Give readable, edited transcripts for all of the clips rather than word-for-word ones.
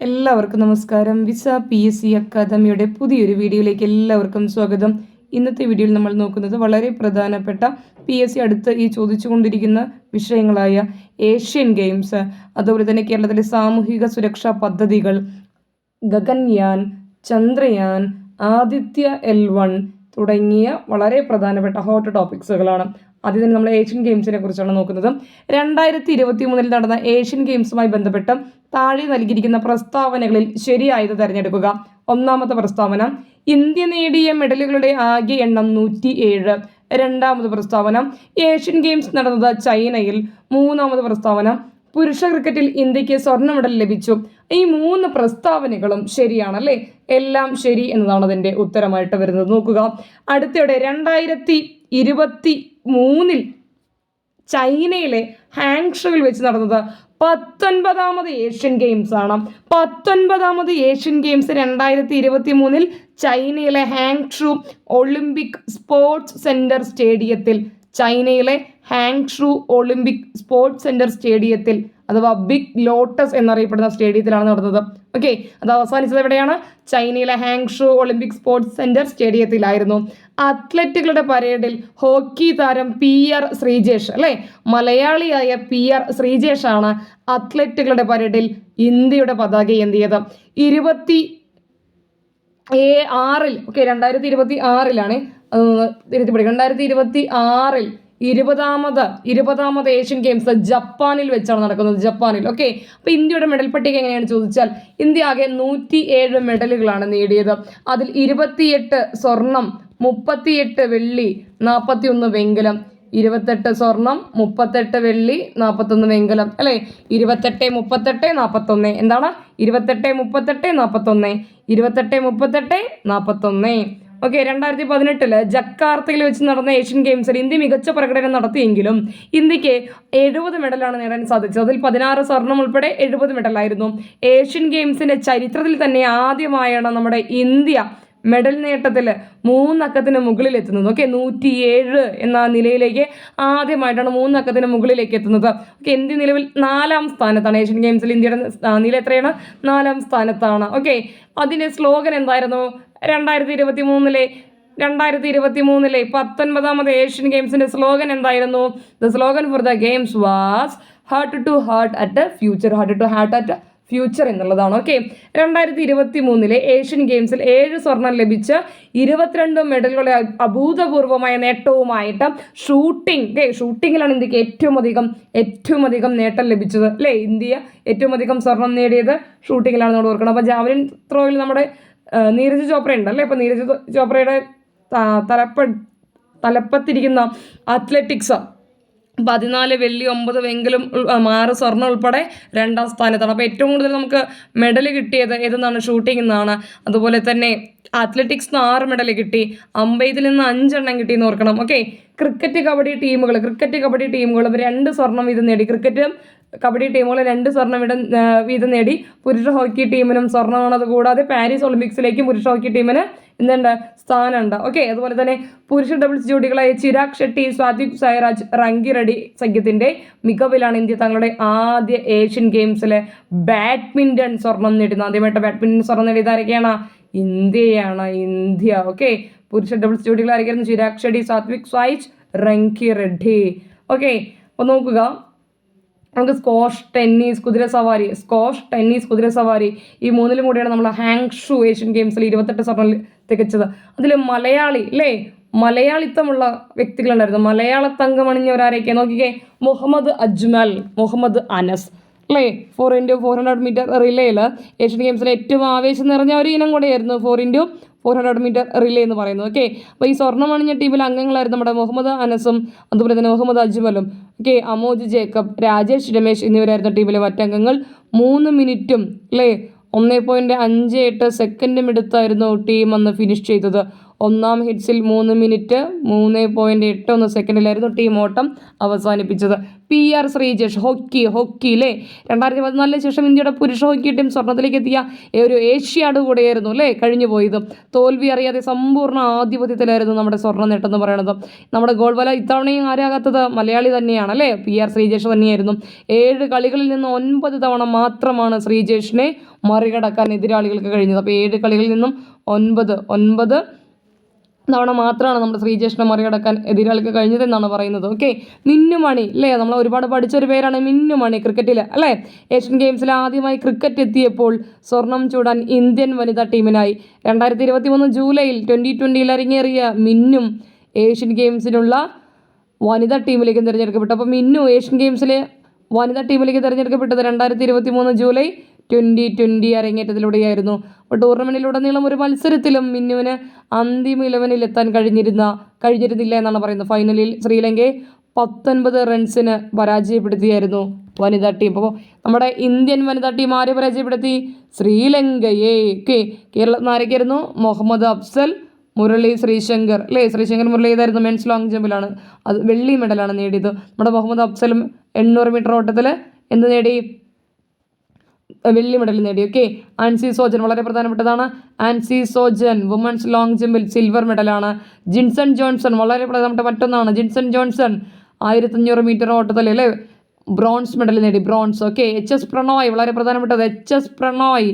എല്ലാവർക്കും നമസ്കാരം. Visa PSC അക്കാദമിയുടെ പുതിയൊരു വീഡിയോയിലേക്ക് എല്ലാവർക്കും സ്വാഗതം. ഇന്നത്തെ വീഡിയോയിൽ നമ്മൾ നോക്കുന്നത് വളരെ പ്രധാനപ്പെട്ട PSC അടുത്ത് ചോദിച്ചുകൊണ്ടിരിക്കുന്ന വിഷയങ്ങളായ ഏഷ്യൻ ഗെയിംസ്, അതുപോലെ തന്നെ കേരളത്തിലെ സാമൂഹിക സുരക്ഷാ പദ്ധതികൾ, ഗഗൻയാൻ, ചന്ദ്രയാൻ, ആദിത്യ L1 തുടങ്ങിയ വളരെ പ്രധാനപ്പെട്ട ഹോട്ട് ടോപ്പിക്സുകളാണ്. ആദ്യം തന്നെ നമ്മൾ ഏഷ്യൻ ഗെയിംസിനെ കുറിച്ചാണ് നോക്കുന്നത്. 2023 നടന്ന ഏഷ്യൻ ഗെയിംസുമായി ബന്ധപ്പെട്ട് താഴെ നൽകിയിരിക്കുന്ന പ്രസ്താവനകളിൽ ശരിയായത് തിരഞ്ഞെടുക്കുക. ഒന്നാമത്തെ പ്രസ്താവന, ഇന്ത്യ നേടിയ മെഡലുകളുടെ ആകെ എണ്ണം 107. രണ്ടാമത് പ്രസ്താവന, ഏഷ്യൻ ഗെയിംസ് നടന്നത് ചൈനയിൽ. മൂന്നാമത് പ്രസ്താവന, പുരുഷ ക്രിക്കറ്റിൽ ഇന്ത്യക്ക് സ്വർണ്ണ മെഡൽ ലഭിച്ചു. ഈ മൂന്ന് പ്രസ്താവനകളും ശരിയാണ് അല്ലേ? എല്ലാം ശരി എന്നതാണ് അതിൻ്റെ ഉത്തരമായിട്ട് വരുന്നത്. നോക്കുക, അടുത്തയുടെ 2023 ചൈനയിലെ ഹാങ്ഷുവിൽ വെച്ച് നടന്നത് 19ാമത് ഏഷ്യൻ ഗെയിംസ് ആണ്. 19ാമത് ഏഷ്യൻ ഗെയിംസ് 2023 ചൈനയിലെ ഹാങ്ഷു ഒളിമ്പിക് സ്പോർട്സ് സെന്റർ സ്റ്റേഡിയത്തിൽ, ചൈനയിലെ ഹാങ്ഷു ഒളിമ്പിക് സ്പോർട്സ് സെന്റർ സ്റ്റേഡിയത്തിൽ അഥവാ ബിഗ് ലോട്ടസ് എന്നറിയപ്പെടുന്ന സ്റ്റേഡിയത്തിലാണ് നടന്നത്. ഓക്കെ, അത് അവസാനിച്ചത് എവിടെയാണ്? ചൈനയിലെ ഹാങ്ഷു ഒളിമ്പിക് സ്പോർട്സ് സെന്റർ സ്റ്റേഡിയത്തിലായിരുന്നു. അത്ലറ്റുകളുടെ പരേഡിൽ ഹോക്കി താരം PR ശ്രീജേഷ് അല്ലേ, മലയാളിയായ PR ശ്രീജേഷ് ആണ് അത്ലറ്റുകളുടെ പരേഡിൽ ഇന്ത്യയുടെ പതാക ഏന്തിയത്. 2026 ഓക്കെ 2026 തിരുത്തി പഠിക്കും. 2026 20ാമത് ഏഷ്യൻ ഗെയിംസ് ജപ്പാനിൽ വെച്ചാണ് നടക്കുന്നത്. ജപ്പാനിൽ. ഓക്കെ, അപ്പോൾ ഇന്ത്യയുടെ മെഡൽ പട്ടിക എങ്ങനെയാണ് ചോദിച്ചാൽ, ഇന്ത്യ ആകെ 107 മെഡലുകളാണ് നേടിയത്. അതിൽ 28 സ്വർണം, 38 വെള്ളി, 41 വെങ്കലം. 28 സ്വർണം, 38 വെള്ളി, 41 വെങ്കലം അല്ലേ? 28, 38, 41 എന്താണ്? 28, 38, 41 28, 38, 41. ഓക്കെ, 2018 ജക്കാർത്തയിൽ വെച്ച് നടന്ന ഏഷ്യൻ ഗെയിംസിൽ ഇന്ത്യ മികച്ച പ്രകടനം നടത്തിയെങ്കിലും ഇന്ത്യക്ക് 70 മെഡലാണ് നേടാൻ സാധിച്ചത്. അതിൽ 16 സ്വർണം ഉൾപ്പെടെ 70 മെഡലായിരുന്നു. ഏഷ്യൻ ഗെയിംസിന്റെ ചരിത്രത്തിൽ തന്നെ ആദ്യമായാണ് നമ്മുടെ ഇന്ത്യ മെഡൽ നേട്ടത്തിൽ 3 അക്കത്തിന് മുകളിൽ എത്തുന്നത്. ഓക്കെ, 107 എന്ന നിലയിലേക്ക് ആദ്യമായിട്ടാണ് 3 അക്കത്തിന് മുകളിലേക്ക് എത്തുന്നത്. ഓക്കെ, ഇന്ത്യ നിലവിൽ 4ാം സ്ഥാനത്താണ്. ഏഷ്യൻ ഗെയിംസിൽ ഇന്ത്യയുടെ നില എത്രയാണ്? 4ാം സ്ഥാനത്താണ്. ഓക്കെ, അതിൻ്റെ സ്ലോഗൻ എന്തായിരുന്നു? 2023 19ാമത് ഏഷ്യൻ ഗെയിംസിന്റെ സ്ലോഗൻ എന്തായിരുന്നു? The slogan for the games was heart to heart at future. Heart to heart at future എന്നുള്ളതാണ്. ഓക്കെ, 2023 ഏഷ്യൻ ഗെയിംസിൽ 7 സ്വർണം ലഭിച്ച് 22 മെഡലുകളുടെ അഭൂതപൂർവമായ നേട്ടവുമായിട്ട് ഷൂട്ടിങ്ങിലാണ് ഇന്ത്യക്ക് ഏറ്റവും അധികം നേട്ടം ലഭിച്ചത് അല്ലേ? ഇന്ത്യ ഏറ്റവും അധികം സ്വർണം നേടിയത് ഷൂട്ടിങ്ങിലാണ് നമ്മൾ ഓർക്കണം. അപ്പോൾ ജാവലിൻ ത്രോയിൽ നമ്മുടെ നീരജ് ചോപ്ര ഉണ്ടല്ലേ? അപ്പോൾ നീരജ് ചോപ്രയുടെ തലപ്പത്തിരിക്കുന്ന അത്ലറ്റിക്സ് 14 വെള്ളി, 9 വെങ്കലും, 6 സ്വർണ്ണം ഉൾപ്പെടെ 2ാം സ്ഥാനത്താണ്. അപ്പോൾ ഏറ്റവും കൂടുതൽ നമുക്ക് മെഡൽ കിട്ടിയത് ഏതെന്നാണ്? ഷൂട്ടിംഗ് നിന്നാണ്. അതുപോലെ തന്നെ അത്ലറ്റിക്സ് 6 മെഡൽ കിട്ടി, അമ്പെയ്തിൽ നിന്ന് 5 എണ്ണം കിട്ടിയെന്ന് ഓർക്കണം. ഓക്കെ, ക്രിക്കറ്റ് കബഡി ടീമുകളും 2 സ്വർണം വീതം നേടി. ക്രിക്കറ്റും കബഡി ടീമുകൾ 2 സ്വർണം വീതം നേടി. പുരുഷ ഹോക്കി ടീമിനും സ്വർണ്ണമാണ്. അതുകൂടാതെ പാരീസ് ഒളിമ്പിക്സിലേക്കും പുരുഷ ഹോക്കി ടീമിന് എന്തുണ്ട്? സ്ഥാനമുണ്ട്. ഓക്കെ, അതുപോലെ തന്നെ പുരുഷ ഡബിൾസ് ജോഡികളായ ചിരാഗ് ഷെട്ടി, സാത്വിക് സായ്രാജ്, റങ്കി റെഡ്ഡി സഖ്യത്തിന്റെ മികവിലാണ് ഇന്ത്യ തങ്ങളുടെ ആദ്യ ഏഷ്യൻ ഗെയിംസിലെ ബാഡ്മിന്റൺ സ്വർണം നേടുന്നത്. ആദ്യമായിട്ട് ബാഡ്മിന്റൺ സ്വർണം നേടിയത് ആരൊക്കെയാണ്? ഇന്ത്യയാണ്. ഇന്ത്യ. ഓക്കെ, പുരുഷ ഡബിൾസ് ജോഡികൾ ആരൊക്കെയായിരുന്നു? ചിരാഗ് ഷെട്ടി, സാത്വിക് സായ്രാജ്, റങ്കി റെഡ്ഡി. ഓക്കെ, അപ്പോൾ നോക്കുക, നമുക്ക് സ്ക്വാഷ്, ടെന്നീസ്, കുതിരസവാരി ഈ 3ലും കൂടിയാണ് നമ്മൾ ഹാങ്ഷു ഏഷ്യൻ ഗെയിംസിൽ 28 സ്വർണം തികച്ചത്. അതിൽ മലയാളിത്തമുള്ള വ്യക്തികളുണ്ടായിരുന്നു. മലയാള തങ്കമണിഞ്ഞവരാരൊക്കെ നോക്കിക്കേ. മുഹമ്മദ് അനസ് അല്ലേ? 4x400 മീറ്റർ റിലേയിൽ ഏഷ്യൻ ഗെയിംസിൽ ഏറ്റവും ആവേശം നിറഞ്ഞ ഒരു ഇനം കൂടെയായിരുന്നു 4x400 മീറ്റർ റിലേ എന്ന് പറയുന്നത്. ഓക്കെ, അപ്പോൾ ഈ സ്വർണ്ണം അണിഞ്ഞ ടീമിൽ അംഗങ്ങളായിരുന്നു നമ്മുടെ മുഹമ്മദ് അനസും അതുപോലെ തന്നെ മുഹമ്മദ് അജ്മലും. ഓക്കെ, അമോജ് ജേക്കബ്, രാജേഷ് രമേശ് എന്നിവരായിരുന്നു ടീമിലെ മറ്റംഗങ്ങൾ. 3 മിനിറ്റും അല്ലേ 1.58 സെക്കൻഡും എടുത്തായിരുന്നു ടീം അന്ന് ഫിനിഷ് ചെയ്തത്. ഒന്നാം ഹിറ്റ്സിൽ 3 മിനിറ്റ് 3.81 സെക്കൻഡിലായിരുന്നു ടീം ഓട്ടം അവസാനിപ്പിച്ചത്. PR ശ്രീജേഷ് ഹോക്കി അല്ലേ, 2014 ശേഷം ഇന്ത്യയുടെ പുരുഷ ഹോക്കി ടീം സ്വർണ്ണത്തിലേക്ക് എത്തിയ ഒരു ഏഷ്യാഡ് കൂടെയായിരുന്നു അല്ലേ കഴിഞ്ഞു പോയത്. തോൽവി അറിയാതെ സമ്പൂർണ്ണ ആധിപത്യത്തിലായിരുന്നു നമ്മുടെ സ്വർണ്ണ നേട്ടം എന്ന് പറയുന്നത്. നമ്മുടെ ഗോൾ വല ഇത്തവണയും ആരാകാത്തത് മലയാളി തന്നെയാണ് അല്ലേ, PR ശ്രീജേഷ് തന്നെയായിരുന്നു. 7 കളികളിൽ നിന്ന് 9 തവണ മാത്രമാണ് ശ്രീജേഷിനെ മറികടക്കാൻ എതിരാളികൾക്ക് കഴിഞ്ഞത്. അപ്പോൾ 7 കളികളിൽ നിന്നും 9 തവണ മാത്രമാണ് നമ്മുടെ ശ്രീജേഷിനെ മറികടക്കാൻ എതിരാളിക്ക് കഴിഞ്ഞതെന്നാണ് പറയുന്നത്. ഓക്കെ, മിന്നുമണി അല്ലേ, നമ്മൾ ഒരുപാട് പഠിച്ചൊരു പേരാണ് മിന്നുമണി ക്രിക്കറ്റിൽ അല്ലേ. ഏഷ്യൻ ഗെയിംസിൽ ആദ്യമായി ക്രിക്കറ്റ് എത്തിയപ്പോൾ സ്വർണം ചൂടാൻ ഇന്ത്യൻ വനിതാ ടീമിനായി. 2023 ജൂലൈയിൽ 2020 അരങ്ങേറിയ മിന്നും ഏഷ്യൻ ഗെയിംസിനുള്ള വനിതാ ടീമിലേക്ക് തിരഞ്ഞെടുക്കപ്പെട്ടു. അപ്പോൾ മിന്നു ഏഷ്യൻ ഗെയിംസിലെ വനിതാ ടീമിലേക്ക് തിരഞ്ഞെടുക്കപ്പെട്ടത് 2023 ജൂലൈ 2020 അരങ്ങേറ്റത്തിലൂടെയായിരുന്നു. അപ്പോൾ ടൂർണമെൻറ്റിലുടനീളം ഒരു മത്സരത്തിലും മിന്നുവിന് അന്തിമ 11-ൽ എത്താൻ കഴിഞ്ഞിരുന്നില്ല എന്നാണ് പറയുന്നത്. ഫൈനലിൽ ശ്രീലങ്കയെ 19 റൺസിന് പരാജയപ്പെടുത്തിയായിരുന്നു വനിതാ ടീം. അപ്പോൾ നമ്മുടെ ഇന്ത്യൻ വനിതാ ടീം ആരെ പരാജയപ്പെടുത്തി? ശ്രീലങ്കയെ. ഓക്കെ, കേരളത്തിൽ നിന്ന് ആരൊക്കെയായിരുന്നു? മുഹമ്മദ് അഫ്സൽ, മുരളി ശ്രീശങ്കർ അല്ലേ. ശ്രീശങ്കർ മുരളി ഏതായിരുന്നു? മെൻസ് ലോങ് ജമ്പിലാണ്, അത് വെള്ളി മെഡലാണ് നേടിയത്. നമ്മുടെ മുഹമ്മദ് അഫ്സലും 800 മീറ്റർ ഓട്ടത്തിൽ എന്ത് നേടി? വെള്ളി മെഡൽ നേടി. ഓക്കെ, ആൻസി സോജൻ വളരെ പ്രധാനപ്പെട്ടതാണ്. ആൻസി സോജൻ വുമൻസ് ലോങ് ജമ്പിൽ സിൽവർ മെഡലാണ്. ജിൻസൺ ജോൺസൺ വളരെ പ്രധാനപ്പെട്ട മറ്റൊന്നാണ്. ജിൻസൺ ജോൺസൺ 1500 മീറ്റർ ഓട്ടത്തിൽ അല്ലേ ബ്രോൺസ് മെഡൽ നേടി. ബ്രോൺസ്. ഓക്കെ, HS പ്രണോയ് വളരെ പ്രധാനപ്പെട്ടത്. HS Prannoy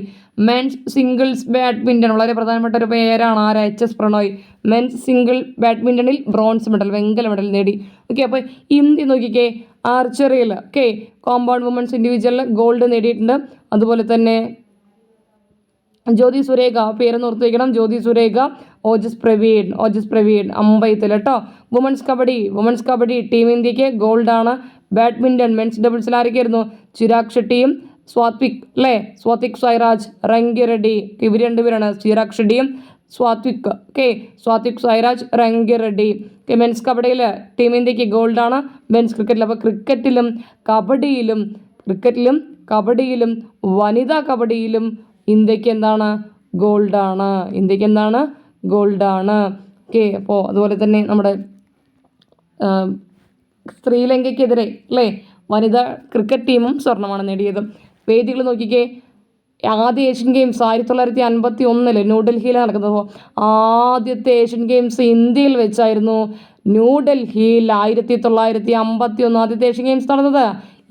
men's singles badminton വളരെ പ്രധാനപ്പെട്ട ഒരു പേരാണ്. ആരാ? HS പ്രണോയ്. മെൻസ് സിംഗിൾ ബാഡ്മിൻ്റണിൽ ബ്രോൺസ് മെഡൽ വെങ്കല മെഡൽ നേടി. ഓക്കെ, അപ്പോൾ ഇന്ത്യ നോക്കിക്കേ ആർച്ചറിയിൽ ഓക്കെ കോമ്പൗണ്ട് വുമൻസ് ഇൻഡിവിജ്വലിൽ ഗോൾഡ് നേടിയിട്ടുണ്ട്. അതുപോലെ തന്നെ ജ്യോതി സുരേഖ, പേര് ഓർത്ത് വയ്ക്കണം, ജ്യോതി സുരേഖ. ഓജസ് പ്രവീൺ അമ്പയത്തിൽ കേട്ടോ. വുമൻസ് കബഡി ടീം ഇന്ത്യക്ക് ഗോൾഡാണ്. ബാഡ്മിൻ്റൺ മെൻസ് ഡബിൾസിൽ ആരൊക്കെയായിരുന്നു? ചിരാഗ് ഷെട്ടിയും സ്വാതിക് സായ്രാജ് റങ്കിറെഡ്ഡി. ഇവർ രണ്ടുപേരാണ്, ചിരാഗ് ഷെട്ടിയും സ്വാതിക് സായ്രാജ് റങ്കിറെഡ്ഡി. മെൻസ് കബഡിയിൽ ടീം ഇന്ത്യക്ക് ഗോൾഡാണ്. മെൻസ് ക്രിക്കറ്റിൽ, അപ്പോൾ ക്രിക്കറ്റിലും കബഡിയിലും വനിതാ കബഡിയിലും ഇന്ത്യക്ക് എന്താണ്? ഗോൾഡാണ്. ഓക്കെ, അപ്പോൾ അതുപോലെ തന്നെ നമ്മുടെ ശ്രീലങ്കയ്ക്കെതിരെ അല്ലേ വനിതാ ക്രിക്കറ്റ് ടീമും സ്വർണ്ണമാണ് നേടിയത്. വേദികൾ നോക്കിക്കേ, ആദ്യ ഏഷ്യൻ ഗെയിംസ് 1951 ന്യൂഡൽഹിയിലാണ് നടക്കുന്നത്. ആദ്യത്തെ ഏഷ്യൻ ഗെയിംസ് ഇന്ത്യയിൽ വെച്ചായിരുന്നു. ന്യൂഡൽഹിയിൽ 1951 ആദ്യത്തെ ഏഷ്യൻ ഗെയിംസ് നടന്നത്